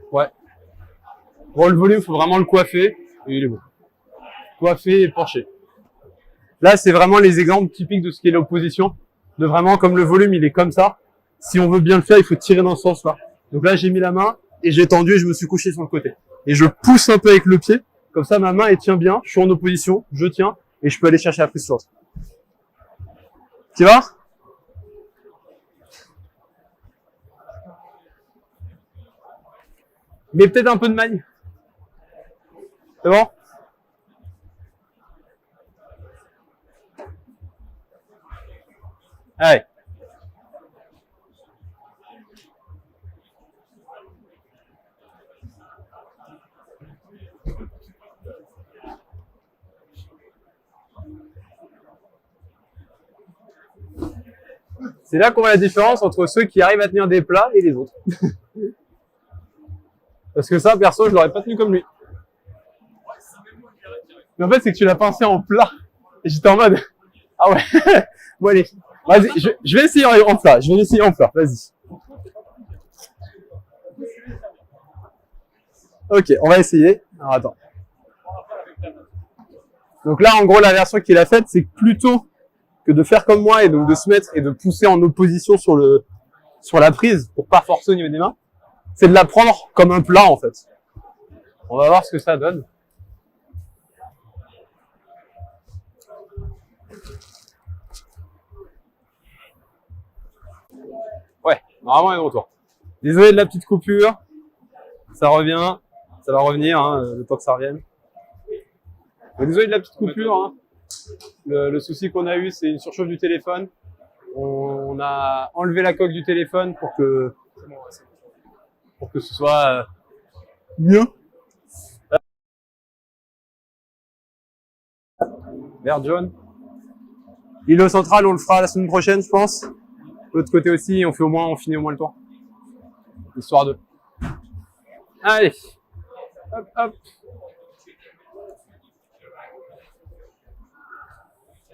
Ouais. Bon, le volume, faut vraiment le coiffer. Et il est bon. Coiffer et pencher. Là, c'est vraiment les exemples typiques de ce qu'est l'opposition. De vraiment, comme le volume, il est comme ça. Si on veut bien le faire, il faut tirer dans ce sens-là. Donc là, j'ai mis la main et j'ai tendu et je me suis couché sur le côté. Et je pousse un peu avec le pied. Comme ça, ma main, elle tient bien. Je suis en opposition. Je tiens. Et je peux aller chercher la prise sur l'autre. Tu vas? Mais peut-être un peu de magne. C'est bon? Allez. C'est là qu'on voit la différence entre ceux qui arrivent à tenir des plats et les autres. Parce que ça, perso, je l'aurais pas tenu comme lui. Mais en fait, c'est que tu l'as pensé en plat. Et j'étais en mode, ah ouais, bon allez, vas-y, je vais essayer en plat, je vais essayer en plat, vas-y. Ok, on va essayer. Alors attends. Donc là, en gros, la version qu'il a faite, c'est que plutôt que de faire comme moi et donc de se mettre et de pousser en opposition sur la prise pour pas forcer au niveau des mains, c'est de la prendre comme un plat en fait. On va voir ce que ça donne. Ouais, normalement, il est de retour. Désolé de la petite coupure. Ça revient. Ça va revenir, hein, le temps que ça revienne. Mais désolé de la petite coupure. Hein. Le souci qu'on a eu, c'est une surchauffe du téléphone. On a enlevé la coque du téléphone pour que ce soit mieux. Vert jaune. L'îlot central, on le fera la semaine prochaine, je pense. L'autre côté aussi, on finit au moins le tour. Histoire de. Allez. Hop, hop.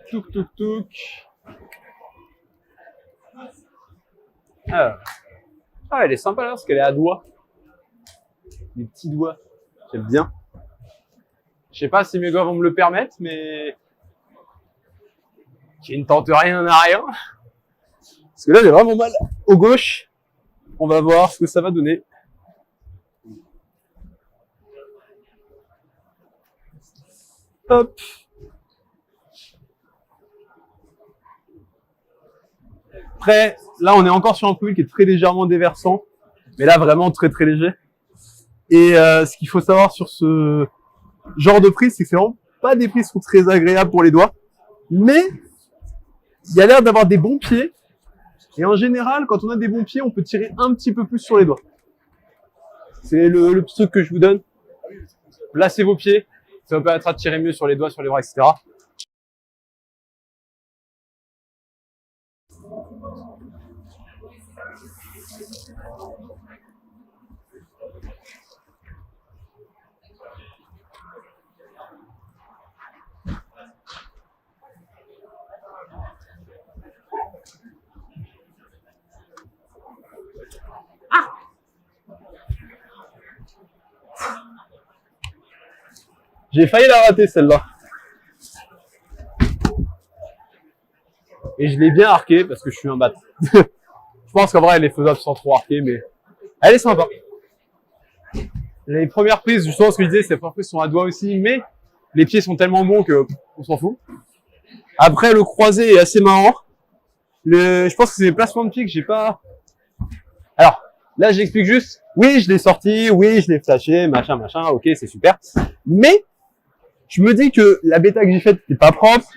Touk, touk, touk. Alors. Ah, elle est sympa là, parce qu'elle est à doigts. Les petits doigts. J'aime bien. Je sais pas si mes gars vont me le permettre, mais qui ne tente rien n'a rien. Parce que là, j'ai vraiment mal au gauche. On va voir ce que ça va donner. Hop. Après, là, on est encore sur un profil qui est très légèrement déversant. Mais là, vraiment très très léger. Et ce qu'il faut savoir sur ce genre de prise, c'est que c'est vraiment pas des prises qui sont très agréables pour les doigts. Mais il y a l'air d'avoir des bons pieds. Et en général, quand on a des bons pieds, on peut tirer un petit peu plus sur les doigts. C'est le petit truc que je vous donne. Placez vos pieds. Ça vous permettra de tirer mieux sur les doigts, sur les bras, etc. J'ai failli la rater celle-là. Et je l'ai bien arquée parce que je suis un bat. Je pense qu'en vrai elle est faisable sans trop arquer, mais elle est sympa. Les premières prises, justement ce que je disais, c'est les premières prises sont à doigt aussi, mais les pieds sont tellement bons que on s'en fout. Après le croisé est assez marrant. Je pense que c'est des placements de pieds que j'ai pas. Alors là j'explique juste. Oui, je l'ai sorti, oui, je l'ai flashé, machin, ok, c'est super. Mais je me dis que la bêta que j'ai faite n'est pas propre.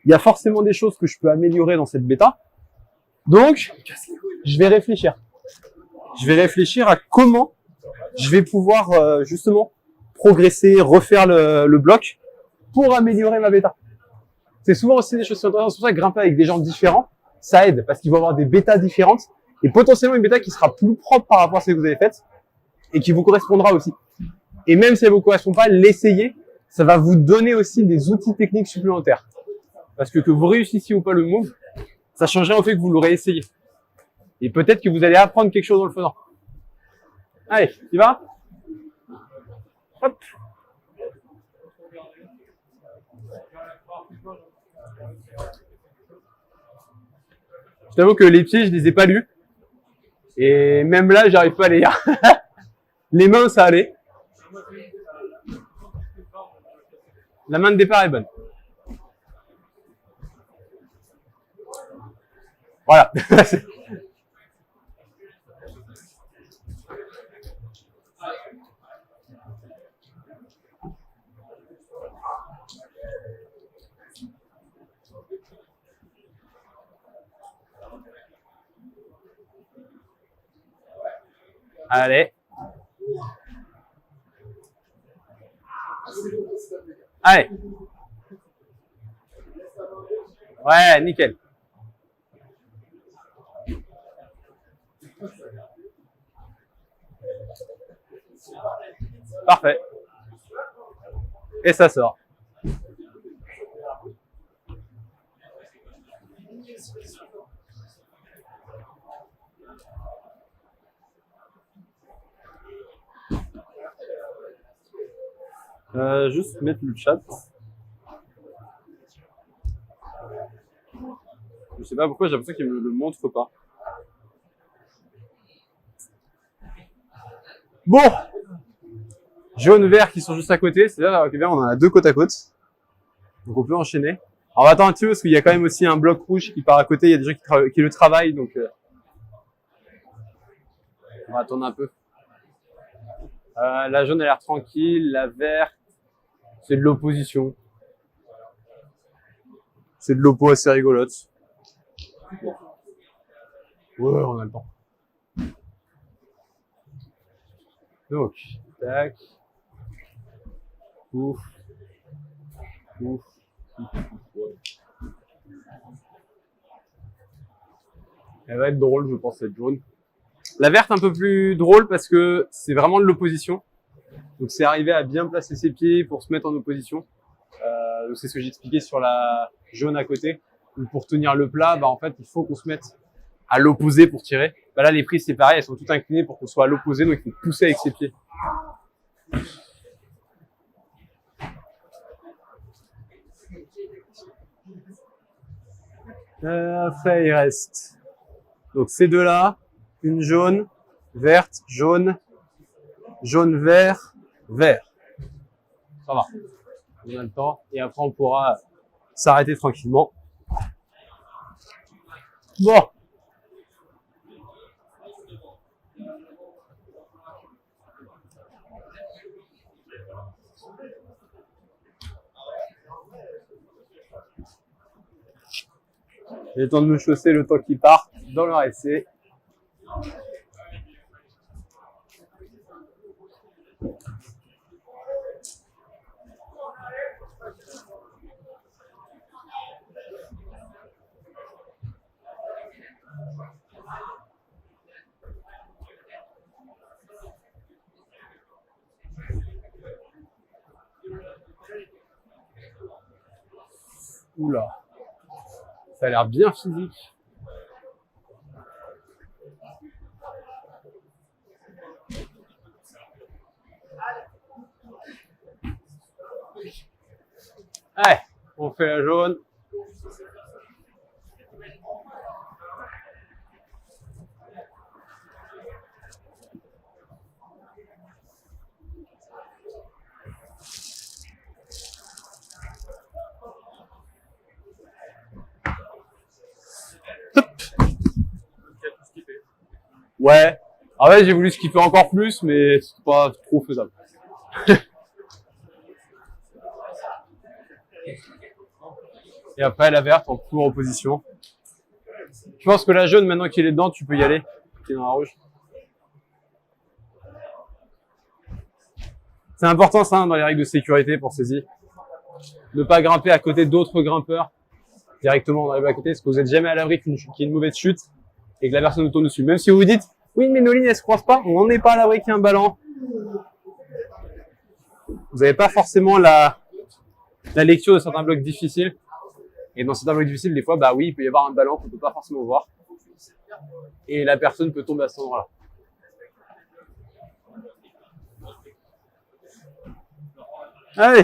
Il y a forcément des choses que je peux améliorer dans cette bêta. Donc, je vais réfléchir. Je vais réfléchir à comment je vais pouvoir justement progresser, refaire le bloc pour améliorer ma bêta. C'est souvent aussi des choses intéressantes. C'est pour ça que grimper avec des gens différents, ça aide parce qu'ils vont avoir des bêtas différentes et potentiellement une bêta qui sera plus propre par rapport à celle que vous avez faite et qui vous correspondra aussi. Et même si elle vous correspond pas, l'essayer, ça va vous donner aussi des outils techniques supplémentaires. Parce que vous réussissiez ou pas le move, ça changerait au fait que vous l'aurez essayé. Et peut-être que vous allez apprendre quelque chose en le faisant. Allez, tu vas? Hop. Je t'avoue que les pieds, je les ai pas lus. Et même là, j'arrive pas à les lire. Les mains, ça allait. La main de départ est bonne. Voilà. Allez. Allez. Ouais, nickel. Parfait. Et ça sort. Juste mettre le chat. Je sais pas pourquoi, j'ai l'impression qu'il me le montre pas. Bon, jaune, vert qui sont juste à côté, c'est-à-dire que on en a deux côte à côte. Donc on peut enchaîner. Alors on va attendre un petit peu parce qu'il y a quand même aussi un bloc rouge qui part à côté, il y a des gens qui le travaillent, donc on va attendre un peu. La jaune a l'air tranquille, la verte, c'est de l'opposition. C'est de l'oppo assez rigolote. Ouais, on a le temps. Donc, tac. Ouf. Ouf. Elle va être drôle, je pense, cette jaune. La verte un peu plus drôle parce que c'est vraiment de l'opposition. Donc c'est arriver à bien placer ses pieds pour se mettre en opposition. Donc c'est ce que j'expliquais sur la jaune à côté. Donc pour tenir le plat, bah en fait il faut qu'on se mette à l'opposé pour tirer. Bah là les prises c'est pareil, elles sont toutes inclinées pour qu'on soit à l'opposé, donc il faut pousser avec ses pieds. Après, il reste donc ces deux-là, une jaune, verte, jaune, jaune, vert, vert. Ça va. On a le temps et après on pourra s'arrêter tranquillement. Bon. J'ai le temps de me chausser le temps qu'ils partent dans leur essai. Oula, ça a l'air bien physique. Allez, on fait la jaune. Ouais. En fait, j'ai voulu skipper encore plus, mais c'est pas trop faisable. Et après, la verte en full reposition. Je pense que la jaune, maintenant qu'il est dedans, tu peux y aller. Qui est dans la rouge. C'est important, ça, dans les règles de sécurité pour saisie. Ne pas grimper à côté d'autres grimpeurs directement dans les bas côtés, parce que vous n'êtes jamais à l'abri qu'il y ait une mauvaise chute et que la personne nous tourne dessus. Même si vous vous dites, oui, mais nos lignes, elles se croisent pas, on n'en est pas à l'abri qu'il y ait un ballon. Vous n'avez pas forcément la lecture de certains blocs difficiles. Et dans certains blocs difficiles, des fois, bah oui, il peut y avoir un ballon qu'on ne peut pas forcément voir. Et la personne peut tomber à cet endroit-là. Allez.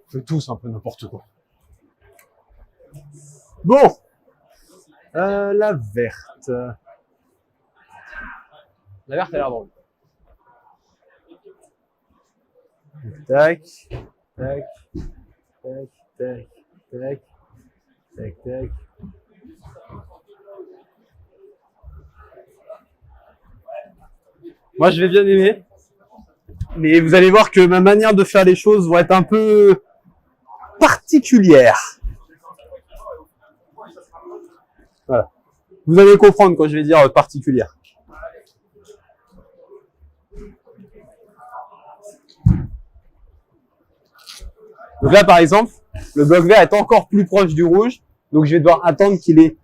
On fait tous un peu n'importe quoi. Bon. La verte. La verte a l'air drôle. Tac, tac, tac, tac, tac, tac, tac. Moi, je vais bien aimer. Mais vous allez voir que ma manière de faire les choses va être un peu particulière. Voilà. Vous allez comprendre quand je vais dire particulière. Donc là, par exemple, le bloc vert est encore plus proche du rouge. Donc, je vais devoir attendre qu'il est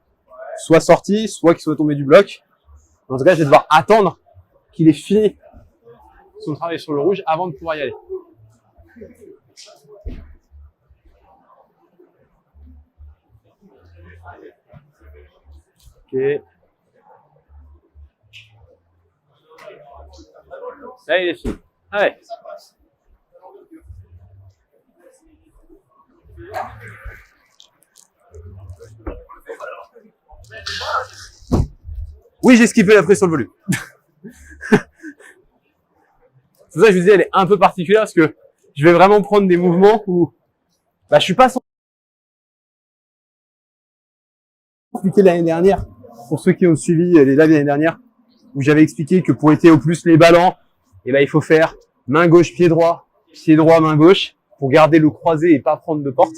soit sorti, soit qu'il soit tombé du bloc. En tout cas, je vais devoir attendre qu'il ait fini son travail sur le rouge avant de pouvoir y aller. Ok. Là, il est fini. Allez. Oui, j'ai skippé la pression de volume. C'est pour ça que je vous dis, elle est un peu particulière parce que je vais vraiment prendre des mouvements où je suis pas censé expliquer l'année dernière, pour ceux qui ont suivi les lives l'année dernière, où j'avais expliqué que pour étayer au plus les ballons, il faut faire main gauche, pied droit, main gauche, pour garder le croisé et pas prendre de porte.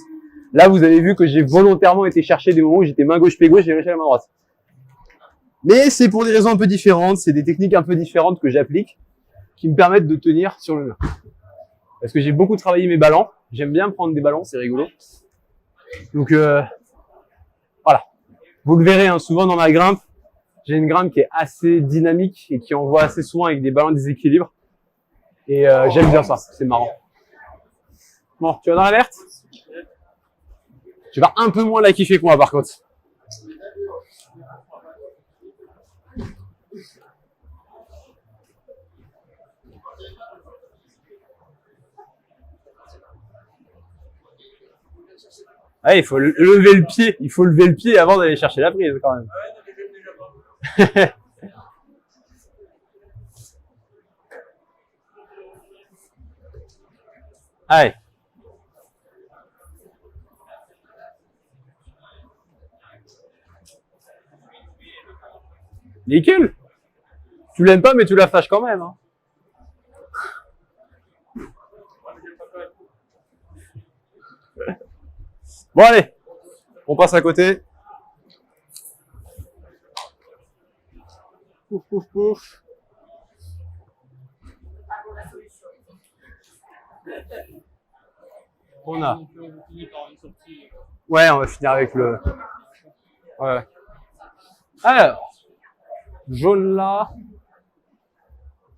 Là, vous avez vu que j'ai volontairement été chercher des moments où j'étais main gauche, pied gauche, j'ai lâché la main droite. Mais c'est pour des raisons un peu différentes, c'est des techniques un peu différentes que j'applique, qui me permettent de tenir sur le mur. Parce que j'ai beaucoup travaillé mes ballons, j'aime bien prendre des ballons, c'est rigolo. Donc voilà, vous le verrez, hein, souvent dans ma grimpe, j'ai une grimpe qui est assez dynamique et qui envoie assez souvent avec des ballons déséquilibrés. Et j'aime bien ça, c'est marrant. Bon, tu vas dans la verte? Tu vas un peu moins la kiffer que moi par contre. Ah, il faut lever le pied. Il faut lever le pied avant d'aller chercher la prise, quand même. Allez. Nickel. Tu l'aimes pas, mais tu la fâches quand même. Hein. Bon, allez. On passe à côté. Pouf, pouf, pouf. On a. Ouais, on va finir avec le. Ouais. Alors. Jaune là.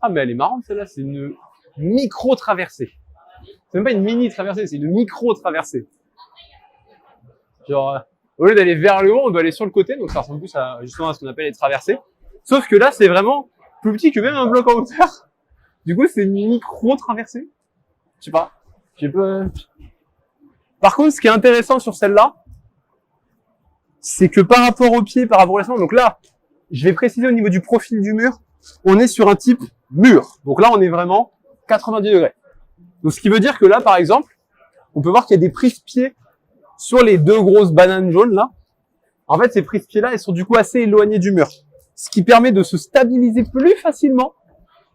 Ah, mais elle est marrante celle-là. C'est une micro-traversée. C'est même pas une mini-traversée, c'est une micro-traversée. Genre, au lieu d'aller vers le haut, on doit aller sur le côté. Donc ça ressemble plus à, justement, à ce qu'on appelle les traversées. Sauf que là, c'est vraiment plus petit que même un bloc en hauteur. Du coup, c'est une micro-traversée. Je sais pas. Par contre, ce qui est intéressant sur celle-là, c'est que par rapport au pied, par rapport au lancement, donc là, je vais préciser au niveau du profil du mur, on est sur un type mur. Donc là, on est vraiment 90 degrés. Donc ce qui veut dire que là, par exemple, on peut voir qu'il y a des prises-pieds sur les deux grosses bananes jaunes là. En fait, ces prises-pieds-là, elles sont du coup assez éloignées du mur. Ce qui permet de se stabiliser plus facilement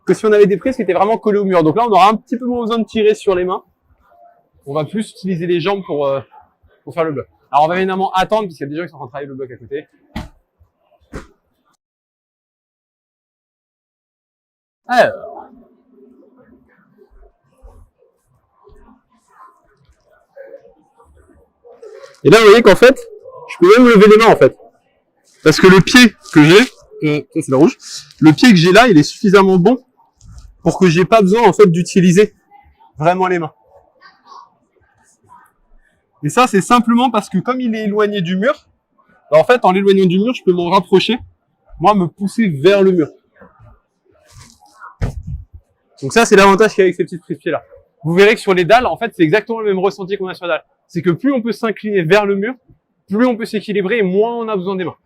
que si on avait des prises qui étaient vraiment collées au mur. Donc là, on aura un petit peu moins besoin de tirer sur les mains. On va plus utiliser les jambes pour faire le bloc. Alors, on va évidemment attendre, puisqu'il y a des gens qui sont en train de travailler le bloc à côté. Alors. Et là, vous voyez qu'en fait, je peux même lever les mains, en fait. Parce que le pied que j'ai, ça c'est le rouge, le pied que j'ai là, il est suffisamment bon pour que j'ai pas besoin, en fait, d'utiliser vraiment les mains. Et ça, c'est simplement parce que comme il est éloigné du mur, bah en fait, en l'éloignant du mur, je peux m'en rapprocher, moi, me pousser vers le mur. Donc ça, c'est l'avantage qu'il y a avec ces petites prises-pieds-là. Vous verrez que sur les dalles, en fait, c'est exactement le même ressenti qu'on a sur la dalle. C'est que plus on peut s'incliner vers le mur, plus on peut s'équilibrer et moins on a besoin des mains.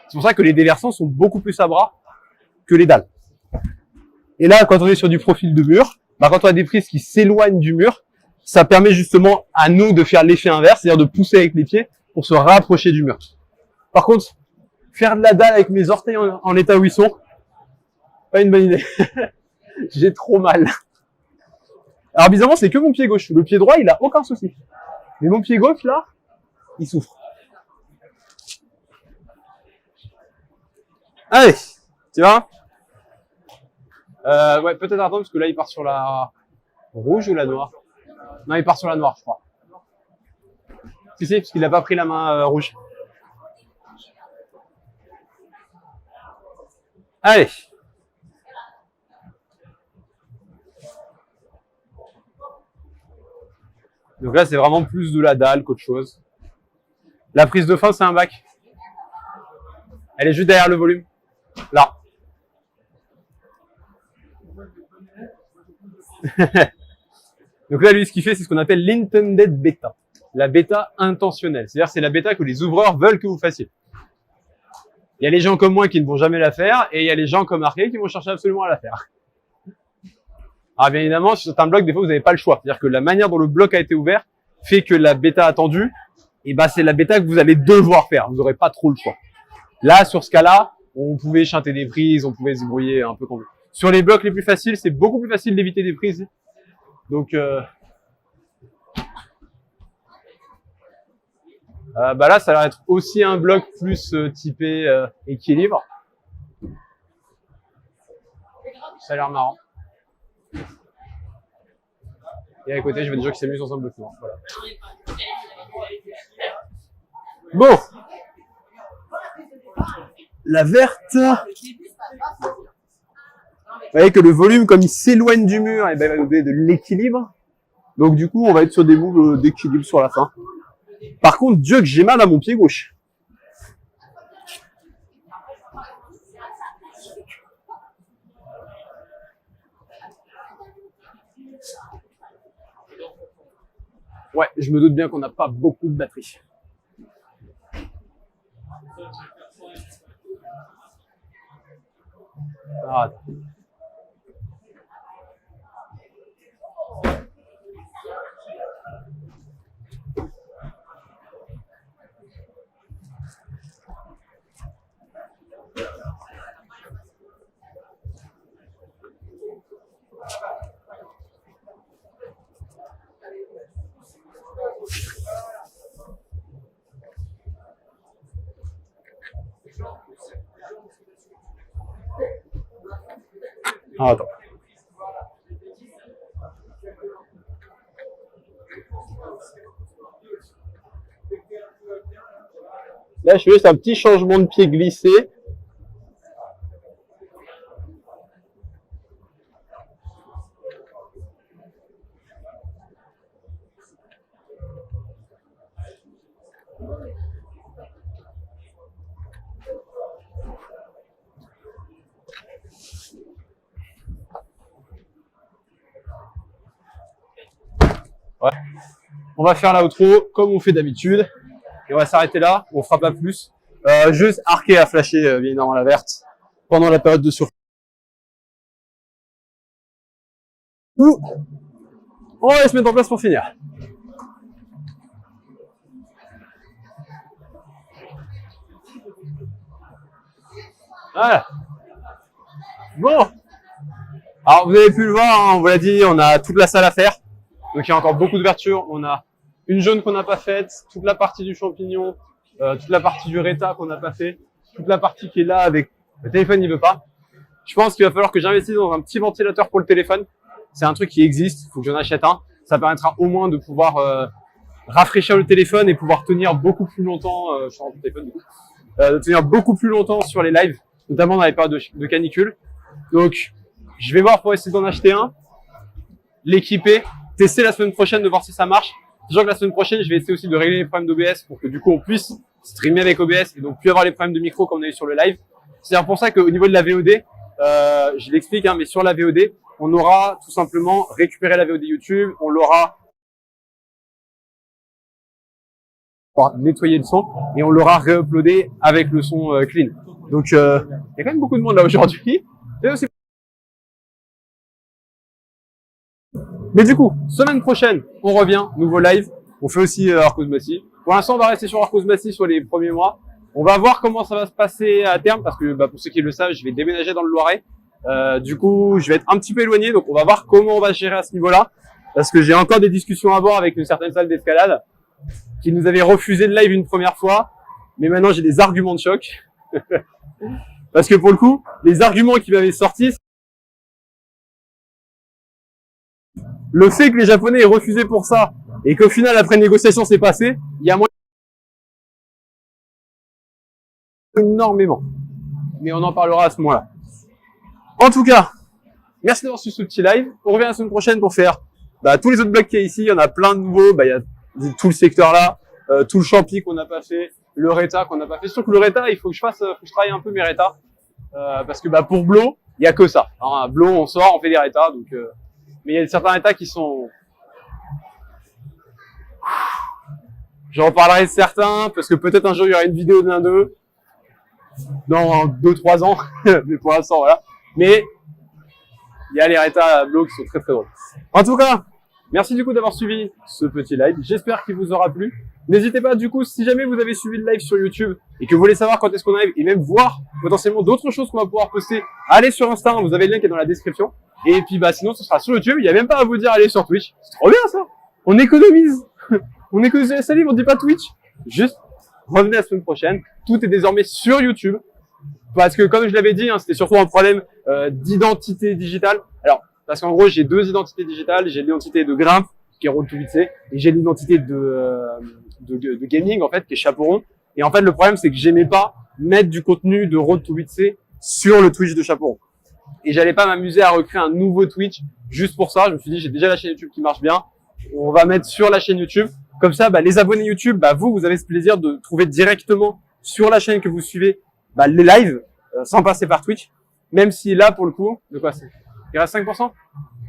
C'est pour ça que les déversants sont beaucoup plus à bras que les dalles. Et là, quand on est sur du profil de mur, bah, quand on a des prises qui s'éloignent du mur, ça permet justement à nous de faire l'effet inverse, c'est-à-dire de pousser avec les pieds pour se rapprocher du mur. Par contre, faire de la dalle avec mes orteils en état où ils sont, pas une bonne idée. J'ai trop mal. Alors bizarrement, c'est que mon pied gauche. Le pied droit, il a aucun souci. Mais mon pied gauche, là, il souffre. Allez, tu vois? Ouais, peut-être attendre, parce que là, il part sur la rouge ou la noire? Non, il part sur la noire, je crois. Si, parce qu'il n'a pas pris la main rouge. Allez. Donc là, c'est vraiment plus de la dalle qu'autre chose. La prise de fin, c'est un bac. Elle est juste derrière le volume. Là. Donc là, lui, ce qu'il fait, c'est ce qu'on appelle l'intended beta. La bêta intentionnelle. C'est-à-dire, c'est la bêta que les ouvreurs veulent que vous fassiez. Il y a les gens comme moi qui ne vont jamais la faire, et il y a les gens comme Arcade qui vont chercher absolument à la faire. Alors bien évidemment, sur certains blocs, des fois, vous n'avez pas le choix. C'est-à-dire que la manière dont le bloc a été ouvert fait que la bêta attendue, et ben, c'est la bêta que vous allez devoir faire. Vous n'aurez pas trop le choix. Là, sur ce cas-là, on pouvait chanter des prises, on pouvait se brouiller un peu comme. Sur les blocs les plus faciles, c'est beaucoup plus facile d'éviter des prises. Donc, bah là, ça va être aussi un bloc plus typé équilibre. Ça a l'air marrant. Et à côté, je vois des gens qui s'amusent dans un bloc noir. Voilà. Bon. La verte. Vous voyez que le volume, comme il s'éloigne du mur, et ben, il va nous donner de l'équilibre. Donc du coup, on va être sur des moves d'équilibre sur la fin. Par contre, Dieu que j'ai mal à mon pied gauche. Ouais, je me doute bien qu'on n'a pas beaucoup de batterie. Ah, attends. Ah, attends. Là, je fais juste un petit changement de pied glissé. Ouais. On va faire l'outro comme on fait d'habitude. Et on va s'arrêter là. On fera pas plus. Juste arquer à flasher, bien évidemment, la verte pendant la période de surf. On va se mettre en place pour finir. Voilà. Bon. Alors, vous avez pu le voir, hein, on vous l'a dit, on a toute la salle à faire. Donc, il y a encore beaucoup d'ouvertures. On a une jaune qu'on n'a pas faite, toute la partie du champignon, toute la partie du Reta qu'on n'a pas fait, toute la partie qui est là avec le téléphone, il veut pas. Je pense qu'il va falloir que j'investisse dans un petit ventilateur pour le téléphone. C'est un truc qui existe, il faut que j'en achète un. Ça permettra au moins de pouvoir rafraîchir le téléphone et pouvoir tenir beaucoup plus longtemps, je suis en téléphone du coup, de tenir beaucoup plus longtemps sur les lives, notamment dans les périodes de canicule. Donc, je vais voir pour essayer d'en acheter un, l'équiper, tester la semaine prochaine de voir si ça marche. Sachant que la semaine prochaine, je vais essayer aussi de régler les problèmes d'OBS pour que du coup on puisse streamer avec OBS et donc plus avoir les problèmes de micro comme on a eu sur le live. C'est pour ça qu'au niveau de la VOD, je l'explique, hein, mais sur la VOD, on aura tout simplement récupéré la VOD YouTube, on l'aura nettoyé le son et on l'aura réuploadé avec le son clean. Donc il y a quand même beaucoup de monde là aujourd'hui. Mais du coup, semaine prochaine, on revient, nouveau live. On fait aussi Arcos Massy. Pour l'instant, on va rester sur Arcos Massy sur les premiers mois. On va voir comment ça va se passer à terme parce que pour ceux qui le savent, je vais déménager dans le Loiret. Du coup, je vais être un petit peu éloigné, donc on va voir comment on va gérer à ce niveau-là. Parce que j'ai encore des discussions à avoir avec une certaine salle d'escalade qui nous avait refusé le live une première fois. Mais maintenant, j'ai des arguments de choc. Parce que pour le coup, les arguments qui m'avaient sortis, le fait que les Japonais aient refusé pour ça et qu'au final, après négociation, c'est passé, il y a moyen énormément. Mais on en parlera à ce moment-là. En tout cas, merci d'avoir suivi ce petit live. On revient la semaine prochaine pour faire tous les autres blocs qu'il y a ici. Il y en a plein de nouveaux. Il y a tout le secteur là, tout le champi qu'on n'a pas fait, le Reta qu'on n'a pas fait. Surtout que le Reta, il faut que je travaille un peu mes Reta. Parce que pour Blo, il y a que ça. Alors, Blo, on sort, on fait des Reta. Donc, mais il y a certains Reta qui sont... J'en reparlerai de certains, parce que peut-être un jour il y aura une vidéo de l'un d'eux. Dans 2-3 ans. Mais pour l'instant, voilà. Mais il y a les Reta Blo qui sont très très drôles. En tout cas, merci du coup d'avoir suivi ce petit live. J'espère qu'il vous aura plu. N'hésitez pas du coup, si jamais vous avez suivi le live sur YouTube et que vous voulez savoir quand est-ce qu'on arrive et même voir potentiellement d'autres choses qu'on va pouvoir poster, allez sur Insta, vous avez le lien qui est dans la description. Et puis sinon ce sera sur YouTube, il n'y a même pas à vous dire allez sur Twitch. C'est trop bien ça. On économise. On économise la salive, on dit pas Twitch. Juste revenez la semaine prochaine. Tout est désormais sur YouTube. Parce que comme je l'avais dit, c'était surtout un problème d'identité digitale. Alors, parce qu'en gros, j'ai deux identités digitales. J'ai l'identité de Grimpe, qui est Road to 8C, et j'ai l'identité de gaming, en fait, qui est Chaperon. Et en fait, le problème, c'est que j'aimais pas mettre du contenu de Road to 8C sur le Twitch de Chaperon. Et j'allais pas m'amuser à recréer un nouveau Twitch juste pour ça. Je me suis dit, j'ai déjà la chaîne YouTube qui marche bien. On va mettre sur la chaîne YouTube. Comme ça, les abonnés YouTube, vous avez ce plaisir de trouver directement sur la chaîne que vous suivez les lives, sans passer par Twitch. Même si là, pour le coup, de quoi c'est? Il reste 5%?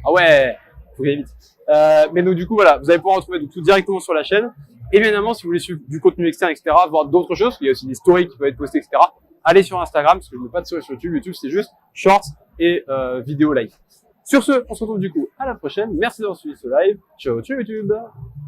Ah ouais, faut y aller vite. Mais donc du coup, voilà, vous allez pouvoir retrouver tout directement sur la chaîne. Évidemment, si vous voulez suivre du contenu externe, etc., voir d'autres choses, il y a aussi des stories qui peuvent être postées, etc., allez sur Instagram, parce que je ne mets pas de stories sur YouTube. YouTube, c'est juste shorts et vidéo live. Sur ce, on se retrouve du coup à la prochaine. Merci d'avoir suivi ce live. Ciao, ciao YouTube.